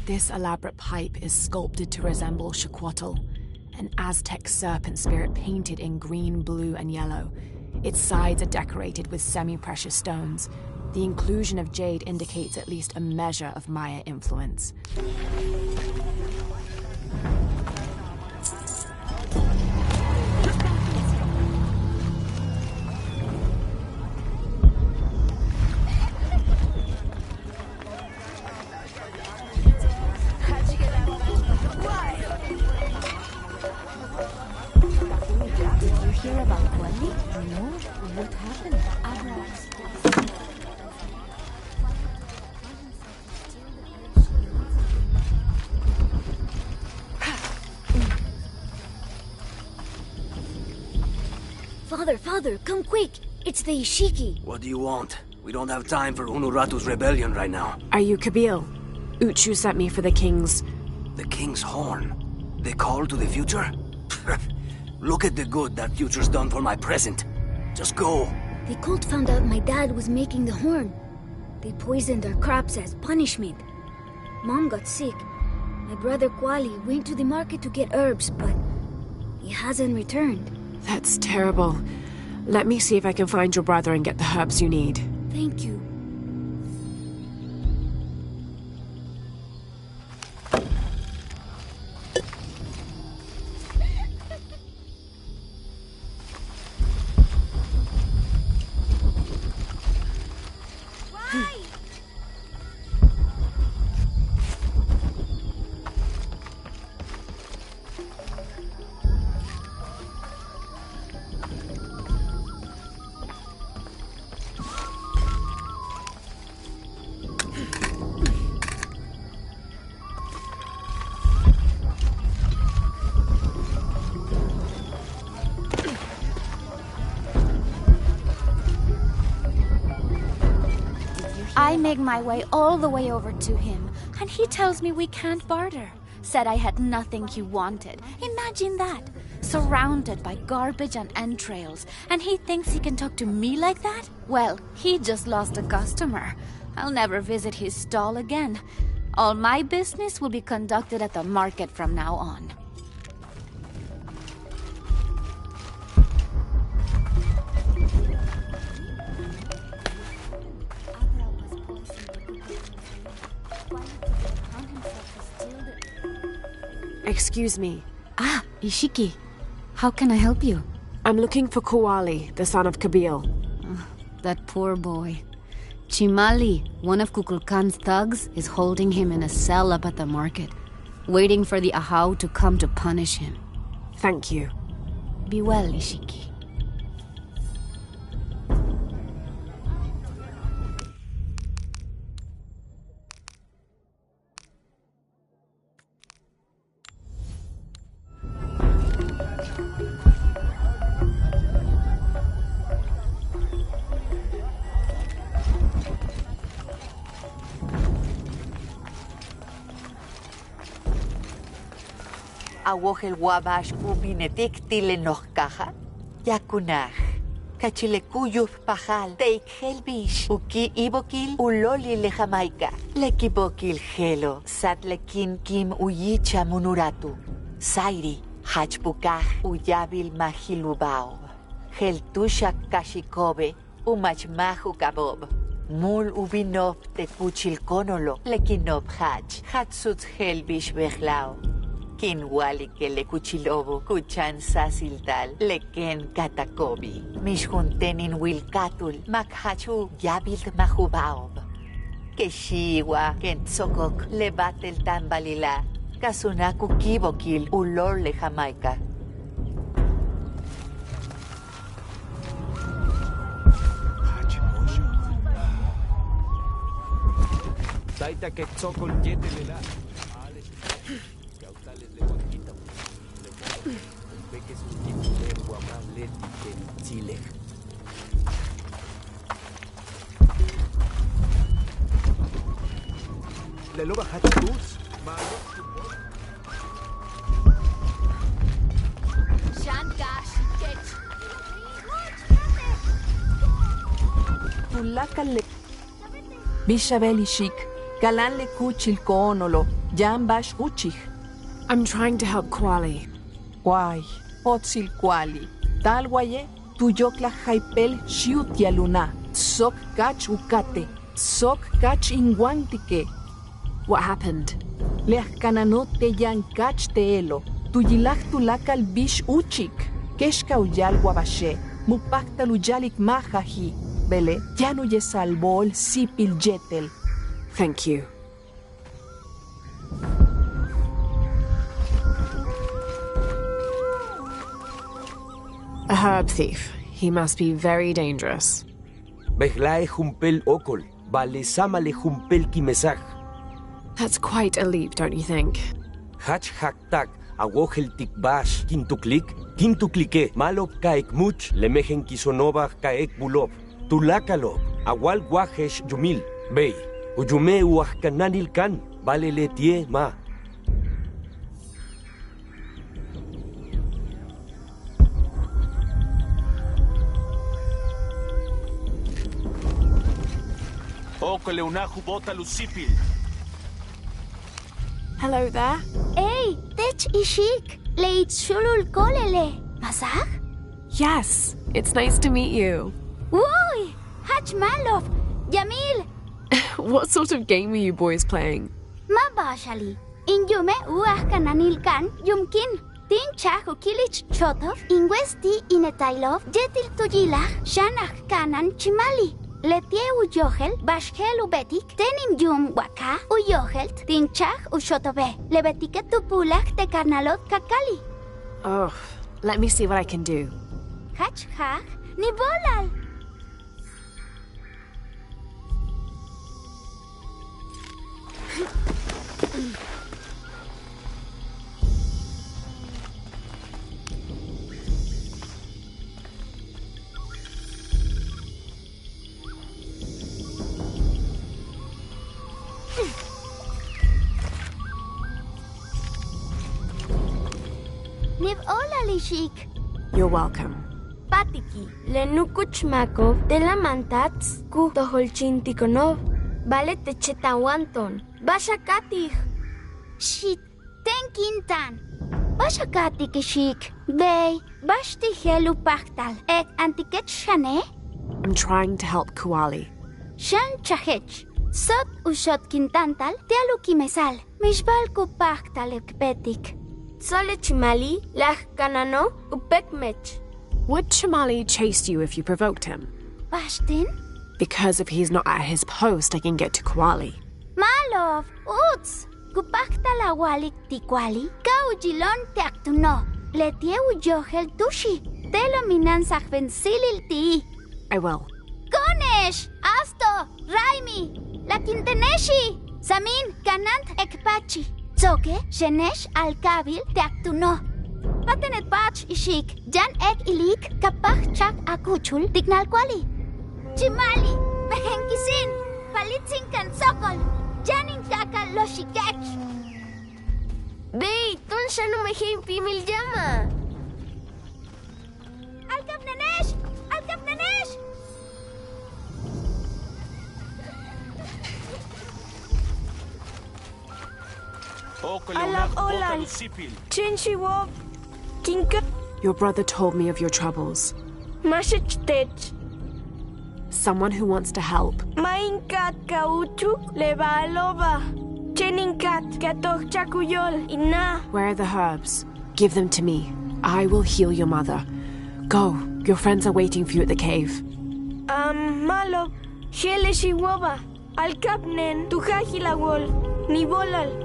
This elaborate pipe is sculpted to resemble Xicuatl, an Aztec serpent spirit painted in green, blue, and yellow. Its sides are decorated with semi-precious stones. The inclusion of jade indicates at least a measure of Maya influence. Father, come quick! It's the Ishiki! What do you want? We don't have time for Unuratu's rebellion right now. Are you Kabil? Uchu sent me for the king's... The king's horn? The call to the future? Look at the good that future's done for my present. Just go. The cult found out my dad was making the horn. They poisoned our crops as punishment. Mom got sick. My brother Kwali went to the market to get herbs, but he hasn't returned. That's terrible. Let me see if I can find your brother and get the herbs you need. Thank you. make my way all the way over to him, and he tells me we can't barter. Said I had nothing he wanted. Imagine that. Surrounded by garbage and entrails, and he thinks he can talk to me like that? Well, he just lost a customer. I'll never visit his stall again. All my business will be conducted at the market from now on. Excuse me. Ah, Ishiki. How can I help you? I'm looking for Kuali, the son of Kabil. That poor boy. Chimali, one of Kukulkan's thugs, is holding him in a cell up at the market, waiting for the Ahau to come to punish him. Thank you. Be well, Ishiki. Awogel wabash ubinetik tilenohkaja, yakunaj. Kachilekuyuf pajal, teik helbish, uki ibokil uloli le Jamaica. Lekibokil gelo, satlekin kim uyicha munuratu. Sairi, hachpukaj uyabil mahilubao. Geltushak kashikobe, umachmaju kabob. Mul ubinov te kuchilkonolo, lekinob hach, hatsut helbish bechlao. Kinwali que le cuchilobo, kuchan sasiltal, leken katakobi. Mishjuntenin wilkatul, makhachu yabilt mahubaob. Keshiwa, kentzokok, lebatel tambalila. Kasunaku kibokil, ulor le Jamaica. Taita ketzokol yetelela. Le loba hatchus, Tulakale Bishabeli Shik, Galan le kuchil koonolo, Jan bash uchich. I'm trying to help Kuali. Guay, Otsil Kuali. Tal guaye, tuyokla jaipel shiutia luna, sok kach ukate, sok kach inguantike. What happened? Leahkananote yan kach teelo, tuyilak tulakal bish uchik, keshka uyal guabashe, mupakta luyalik majaji, bele, ya no ye salvó el sipil yetel. Thank you. A herb thief. He must be very dangerous. Behlae jumpel okol, balesama le jumpel kimesaj. That's quite a leap, don't you think? Hach haktak, awogel tikbash, kintuklike, malop kaek much, lemejen kisonova kaek bulop, tulakalo, awal guajesh yumil, bey, uyume uahkananil kan, vale letie ma. Okole unahu bota lucipil. Hello there. Hey, tech ishik. Leit shulul kolele. Masaj? Yes, it's nice to meet you. Woi, Hach Malov, Yamil. What sort of game are you boys playing? Mabashali. Inyume uahkananil kan yumkin. Tin chahu kilich chotov. Ingwesti inetailov. Jetil tuyilach. Shanach kanan chimali. Letie uyohel, bashkel ubetik, tenim yum waka, uyohelt, tinchach ushotobe, lebetike tupulach te karnalot kakali. Oh, let me see what I can do. Hach hach, ni bolal. Niv ola lishik. You're welcome. Patiki, lenukuchmakov de la mantats ku toholchintikonov. Vale techetawanton. Bashakatih. Shit, tenkintan. Bashakati kishik. Bey, bashti helu pachtal. Ek antiket shane? I'm trying to help Kuali. Shan chahech. Sot ushot kintantal tealuki mesal. Mishbal ku pachtal ekpetik. Sole chimali, lah kanano, upekmech. Would Chamali chase you if you provoked him? Bashtin? Because if he's not at his post, I can get to Kuali. Malov, uts. Kupachtal awalik tikwali. Kaujilon teaktuno. Letieu johel tushi. Telo minansach silil ti. I will. Konesh, Asto, Raimi, La Quinteneshi, Samin, Kanant Ekpachi, Tzoke, Shenesh, Alkabil, Teaktuno. Patenet Pach Ishik, Jan Ek Ilik, Kapach Chak Akuchul, Tignalquali. Chimali, Mehenkisin, Palitzin Kansokol, Janin Kaka Loshikech. Bey, ton shanu mehin pimil llama. Alkapnenesh! Alkapnenesh! Alam Olan, Chinchiwop, Kinka, Your brother told me of your troubles. Mashichtech, Someone who wants to help. Mainkat Kauchu, Levalova, Cheninkat, Katok Chakuyol, Ina. Where are the herbs? Give them to me. I will heal your mother. Go. Your friends are waiting for you at the cave. Malo, Sheleshiwoba, Alkapnen, Tuhajilawol, Nibolal.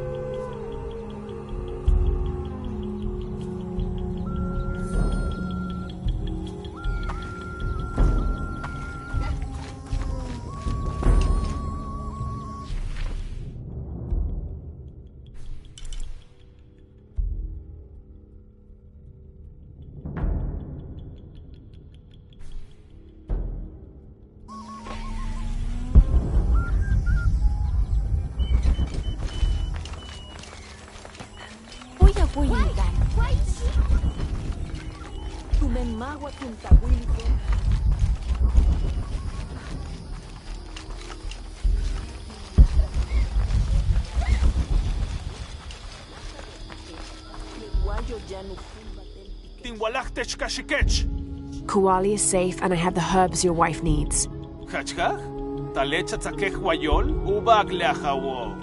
Kuali is safe and I have the herbs your wife needs.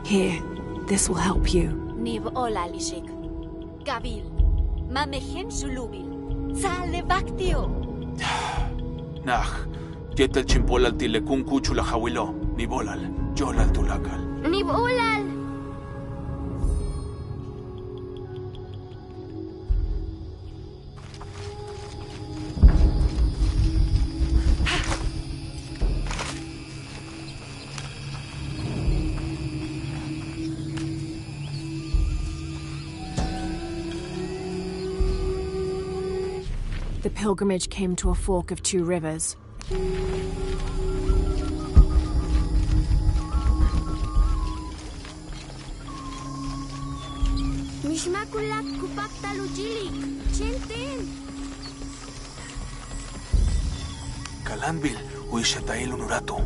Here, this will help you. Niv ola lishik. Gabil. Mamehen sulubil. Sale baktio. Nah, yetel chimpolal tilekun kuchula hawilo, nibolal, yolal tulakal. Nibolal. The pilgrimage came to a fork of two rivers. Mishmakulak kupaktalujilik. Chintin. Kalanbil, uishatail unurato.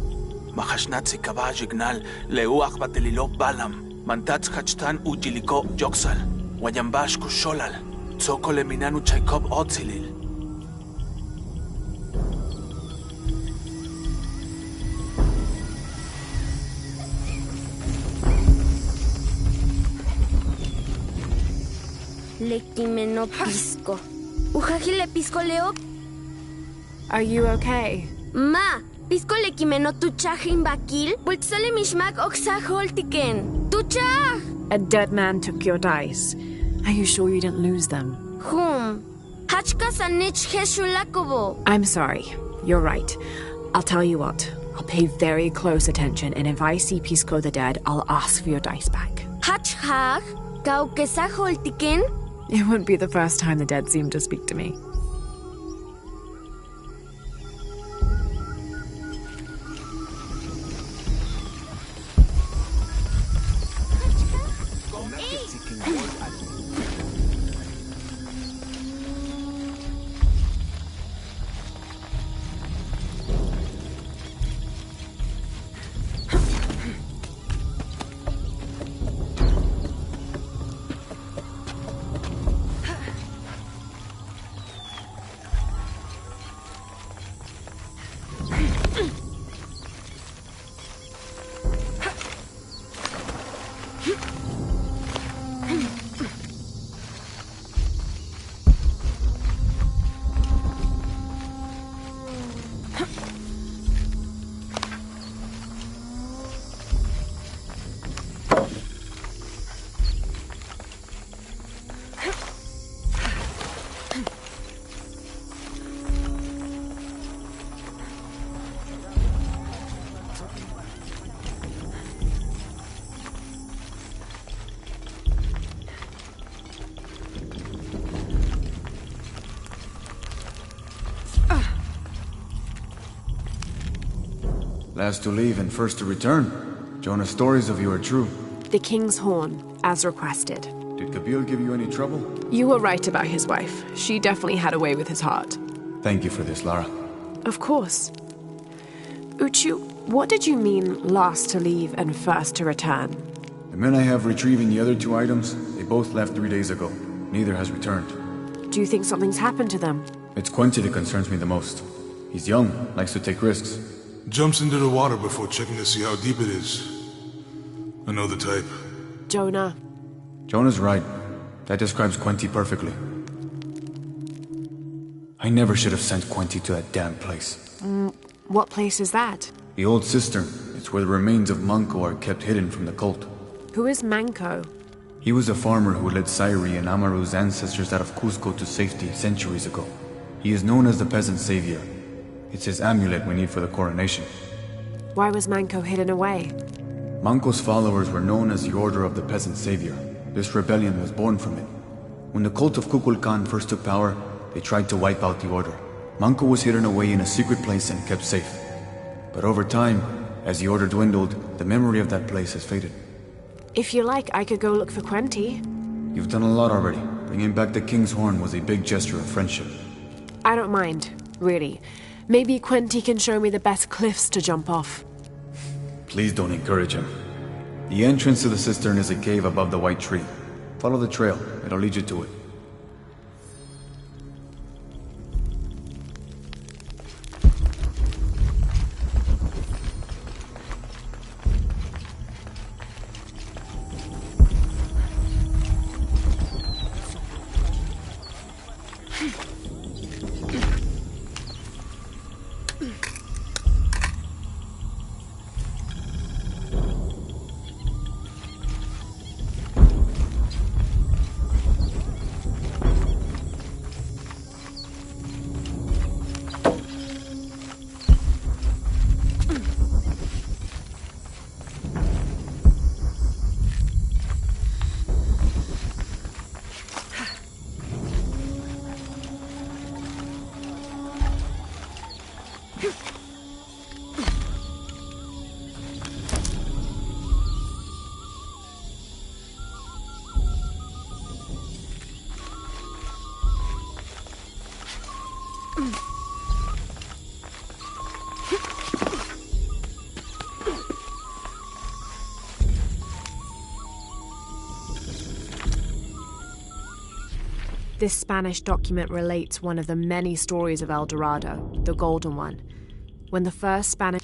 Mahashnatsi kabaj ignal, leuach batelilok balam. Mantats hachtan ujiliko joksal. Wayambash kusholal. Tzokole minanu chaikob otzilil. Lekimeno pisco. Ujajile pisco leo. Are you okay? Ma, pisco lekimeno tuchajin bakil. Bultzole mishmak oxaholtiken. Tuchaj! A dead man took your dice. Are you sure you didn't lose them? Hachka sanich heshulakobo. I'm sorry. You're right. I'll tell you what. I'll pay very close attention, and if I see Pisco the dead, I'll ask for your dice back. Hachhag? Kaukesajoltiken? It wouldn't be the first time the dead seemed to speak to me. Last to leave and first to return. Jonah's stories of you are true. The King's Horn, as requested. Did Kabil give you any trouble? You were right about his wife. She definitely had a way with his heart. Thank you for this, Lara. Of course. Uchu, what did you mean last to leave and first to return? The men I have retrieving the other 2 items, they both left 3 days ago. Neither has returned. Do you think something's happened to them? It's Quinty that concerns me the most. He's young, likes to take risks. Jumps into the water before checking to see how deep it is. I know the type. Jonah. Jonah's right. That describes Quinty perfectly. I never should have sent Quinty to that damn place. What place is that? The old cistern. It's where the remains of Manco are kept hidden from the cult. Who is Manco? He was a farmer who led Sairi and Amaru's ancestors out of Cusco to safety centuries ago. He is known as the peasant savior. It's his amulet we need for the coronation. Why was Manco hidden away? Manco's followers were known as the Order of the Peasant Savior. This rebellion was born from it. When the cult of Kukulkan first took power, they tried to wipe out the order. Manco was hidden away in a secret place and kept safe. But over time, as the order dwindled, the memory of that place has faded. If you like, I could go look for Quinty. You've done a lot already. Bringing back the King's Horn was a big gesture of friendship. I don't mind, really. Maybe Quinty can show me the best cliffs to jump off. Please don't encourage him. The entrance to the cistern is a cave above the white tree. Follow the trail. It'll lead you to it. This Spanish document relates one of the many stories of El Dorado, the Golden One. When the first Spanish...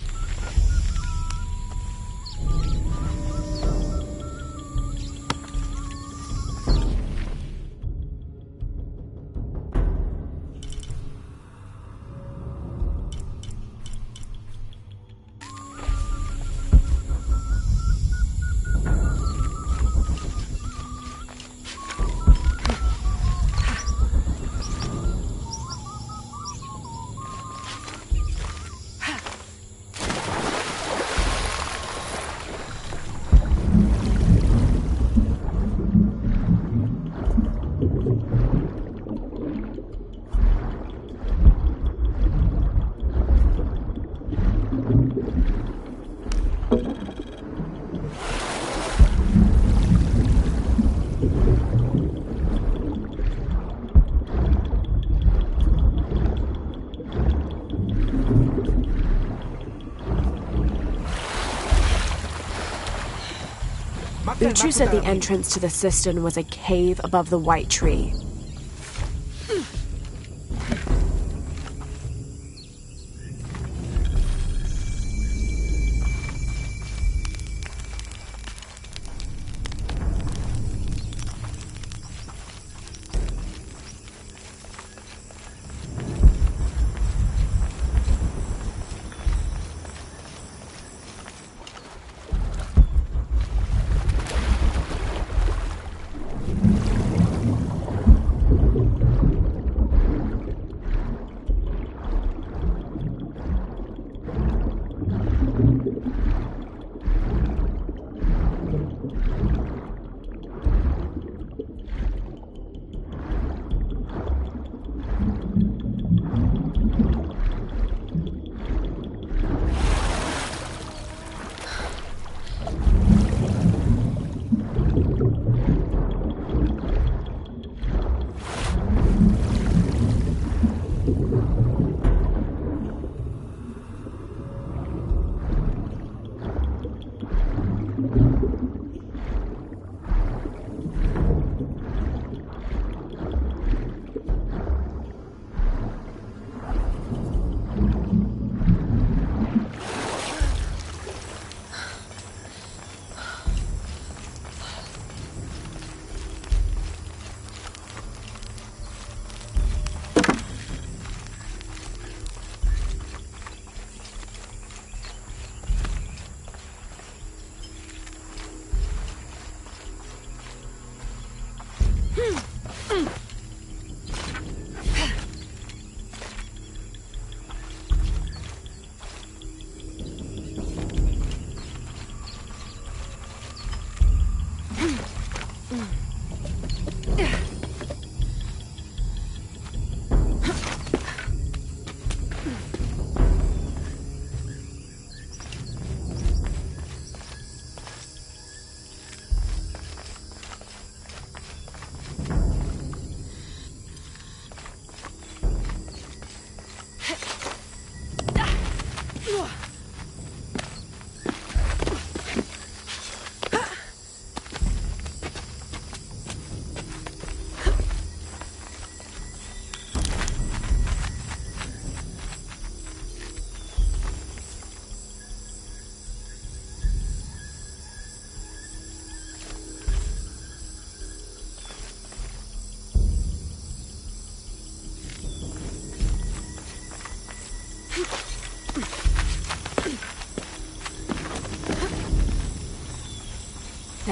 Uchu said the entrance to the cistern was a cave above the white tree.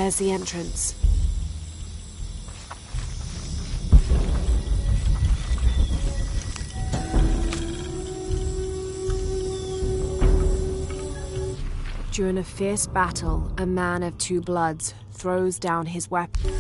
There's the entrance. During a fierce battle, a man of two bloods throws down his weapon.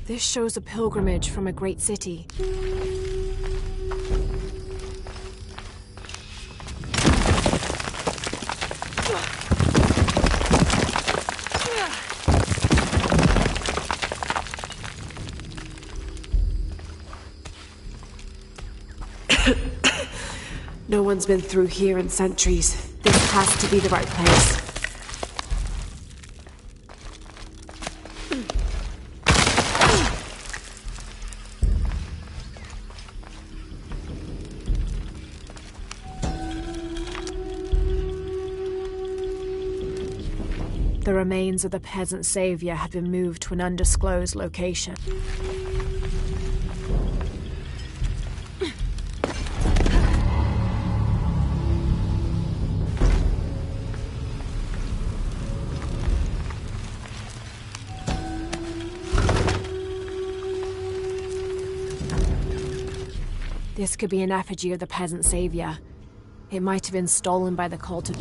This shows a pilgrimage from a great city. No one's been through here in centuries. This has to be the right place. The remains of the peasant savior had been moved to an undisclosed location. This could be an effigy of the peasant savior. It might have been stolen by the cult of...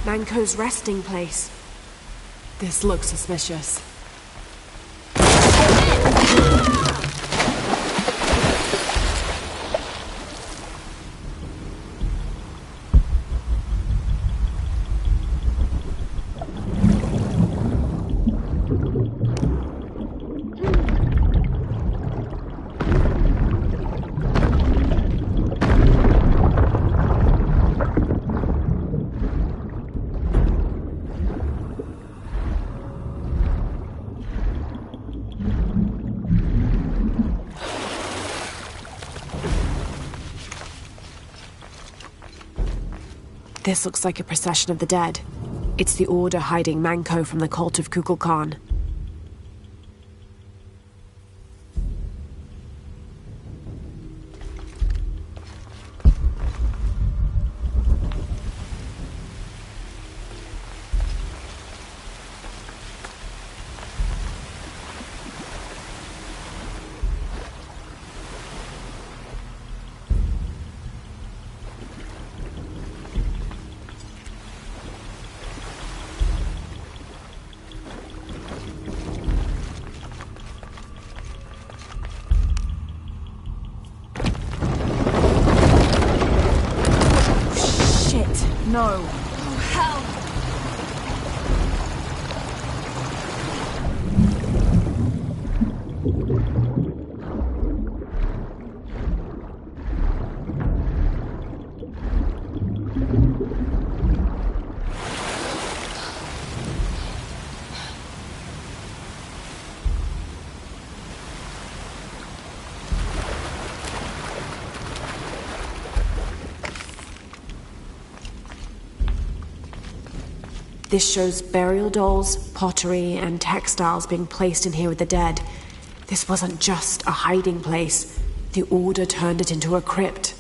Manco's resting place. This looks suspicious. This looks like a procession of the dead. It's the Order hiding Manco from the cult of Kukulkan. This shows burial dolls, pottery, and textiles being placed in here with the dead. This wasn't just a hiding place. The Order turned it into a crypt.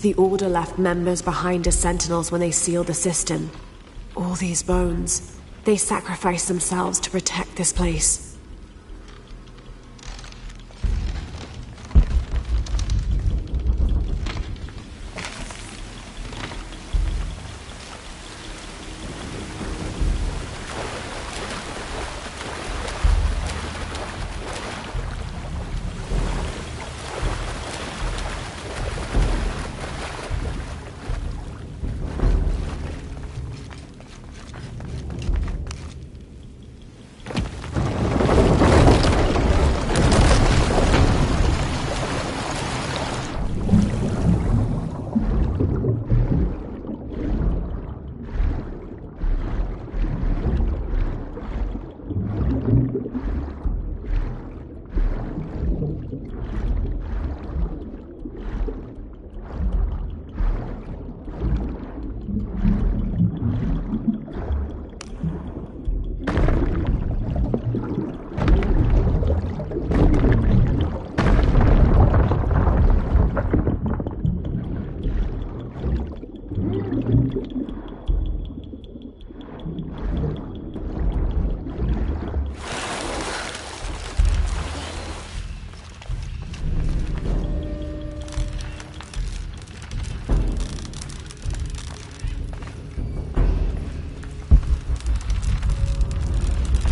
The Order left members behind as sentinels when they sealed the cistern. All these bones. They sacrificed themselves to protect this place.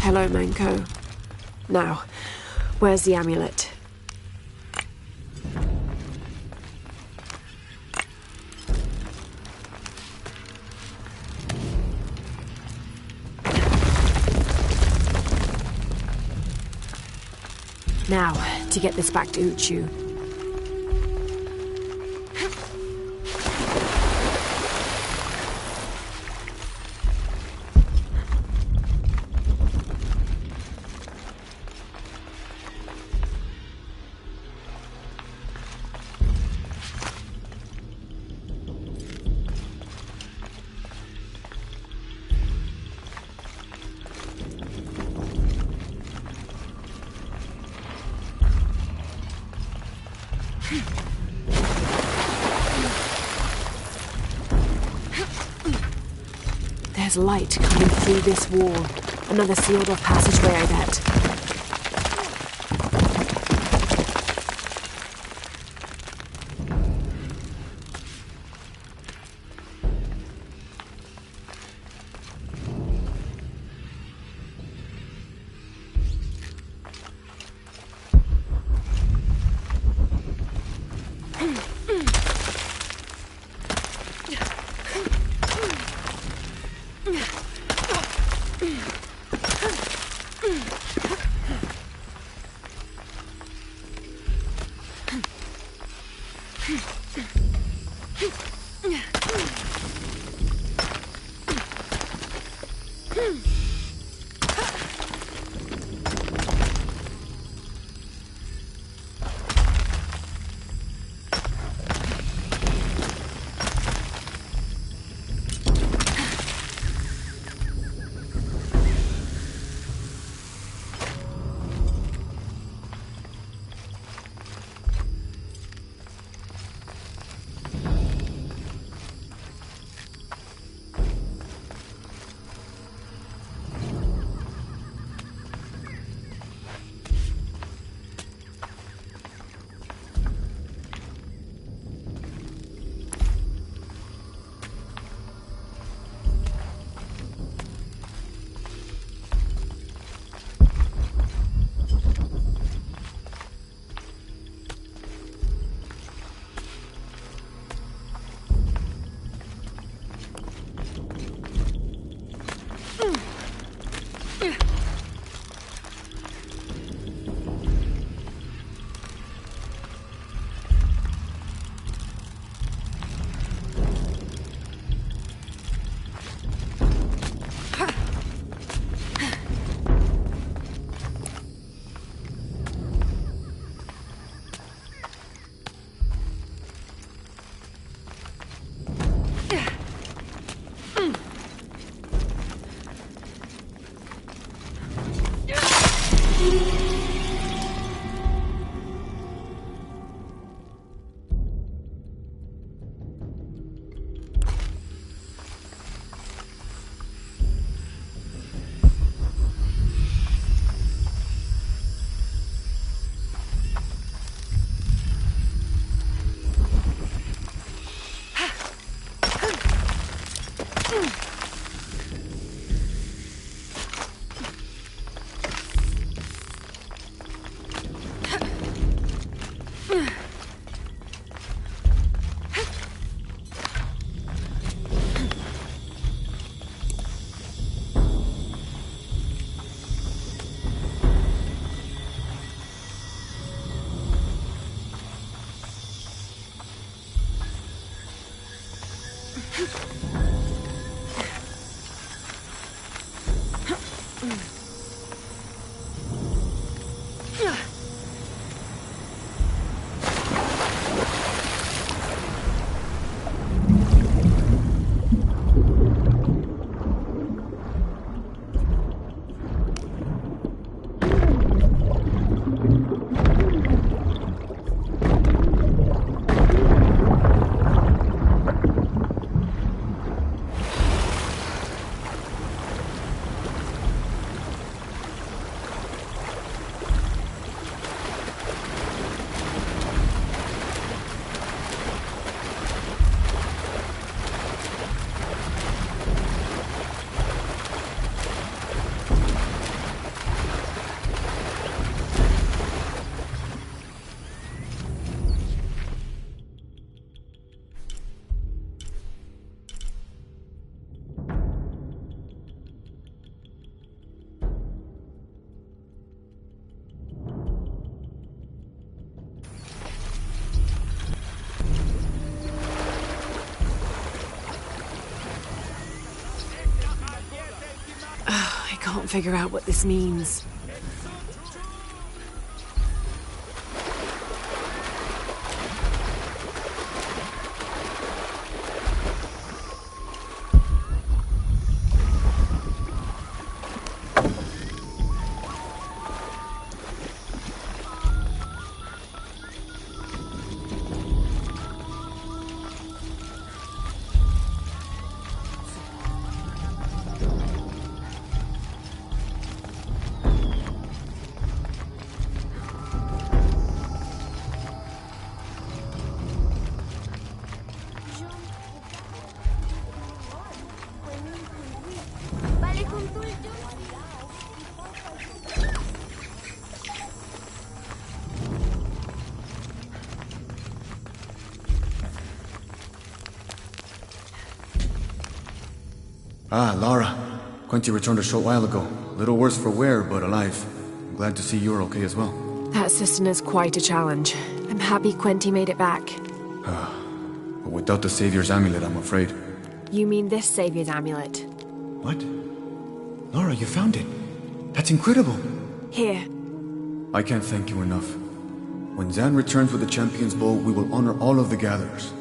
Hello, Manko. Now, where's the amulet? Now, to get this back to Uchu. There's light coming through this wall. Another sealed-off passageway, I bet. I can't figure out what this means. Ah, Lara. Quincy returned a short while ago. A little worse for wear, but alive. I'm glad to see you're okay as well. That system is quite a challenge. I'm happy Quenty made it back. But without the Savior's amulet, I'm afraid. You mean this Savior's amulet? What? Lara, you found it. That's incredible. Here. I can't thank you enough. When Zan returns with the Champion's Bow, we will honor all of the gatherers.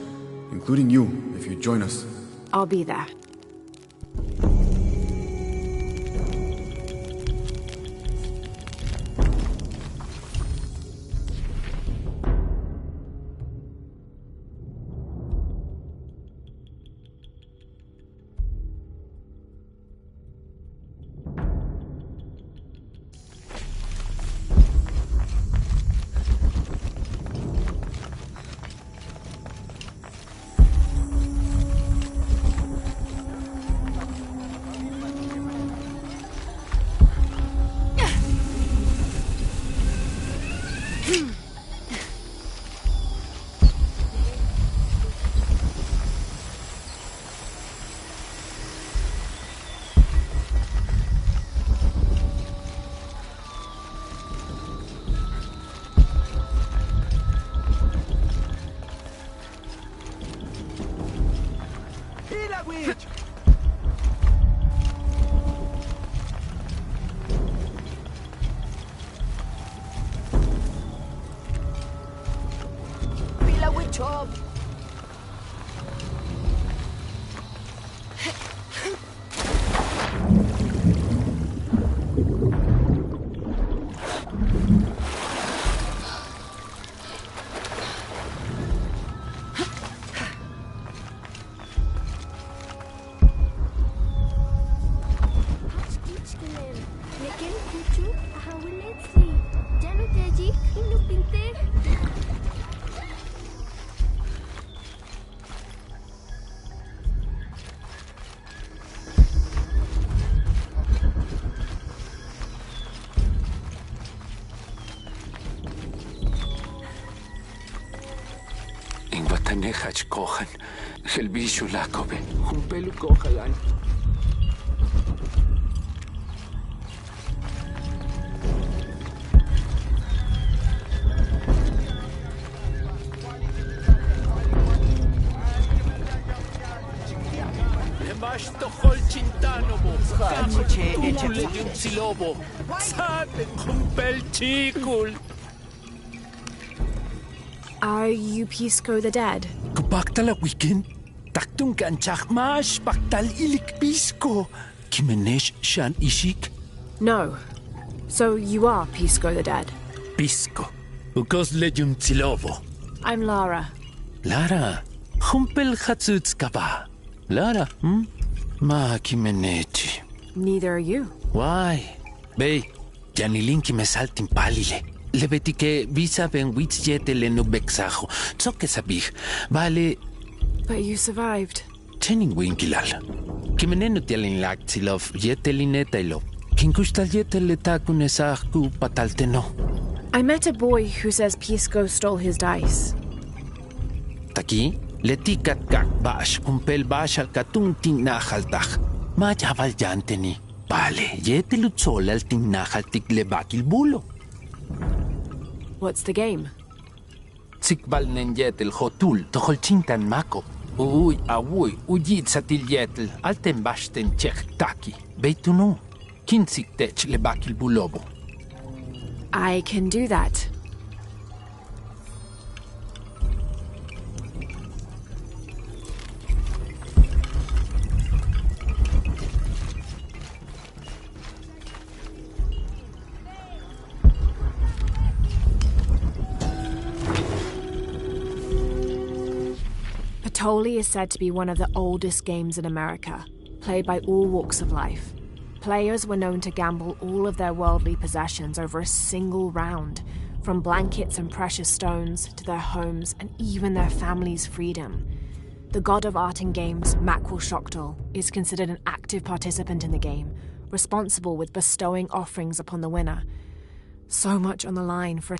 Including you, if you join us. I'll be there. Manejach kohan. Helbishu lakobe. Humpelu kohalan. Tohol Chintanobo, Tule yung silobo, Sate kumpel chikul. Are you Pisco the Dead? Kubaktala weekend, taktung kanchak mas baktal ilik Pisco. Kimenesh shan ishik? No. So you are Pisco the Dead? Pisco. Ukos le yung silobo. I'm Lara. Lara, humpel hatsuts ka ba? Lara, Ma kimenechi. Neither are you. Why? Be, janilin ki me saltin palile. Lebeti que visa ben wits yete le no bexajo. Tsoke sabih. Vale. But you survived. Chening winkilal. Kimeneno tialin lactilov yete linetelo. Kinkustal yete letakunesahku patalteno. I met a boy who says Pisco stole his dice. Taki? Letikat kak bash kumpel bash al katung ting nahaltak. Ma jabal janteni. Pale, yete lutzol al ting nahaltik lebakil bulo. What's the game? Sikbal nen yetel hotul tohol chintan mako. Uy, awuy, uyit satil yetel alten bashten chek taki. Beituno. Kinsik tech lebakil bulobo. I can do that. Patoli is said to be one of the oldest games in America, played by all walks of life. Players were known to gamble all of their worldly possessions over a single round, from blankets and precious stones to their homes and even their family's freedom. The god of art and games, Makwul Shoktal, is considered an active participant in the game, responsible with bestowing offerings upon the winner. So much on the line for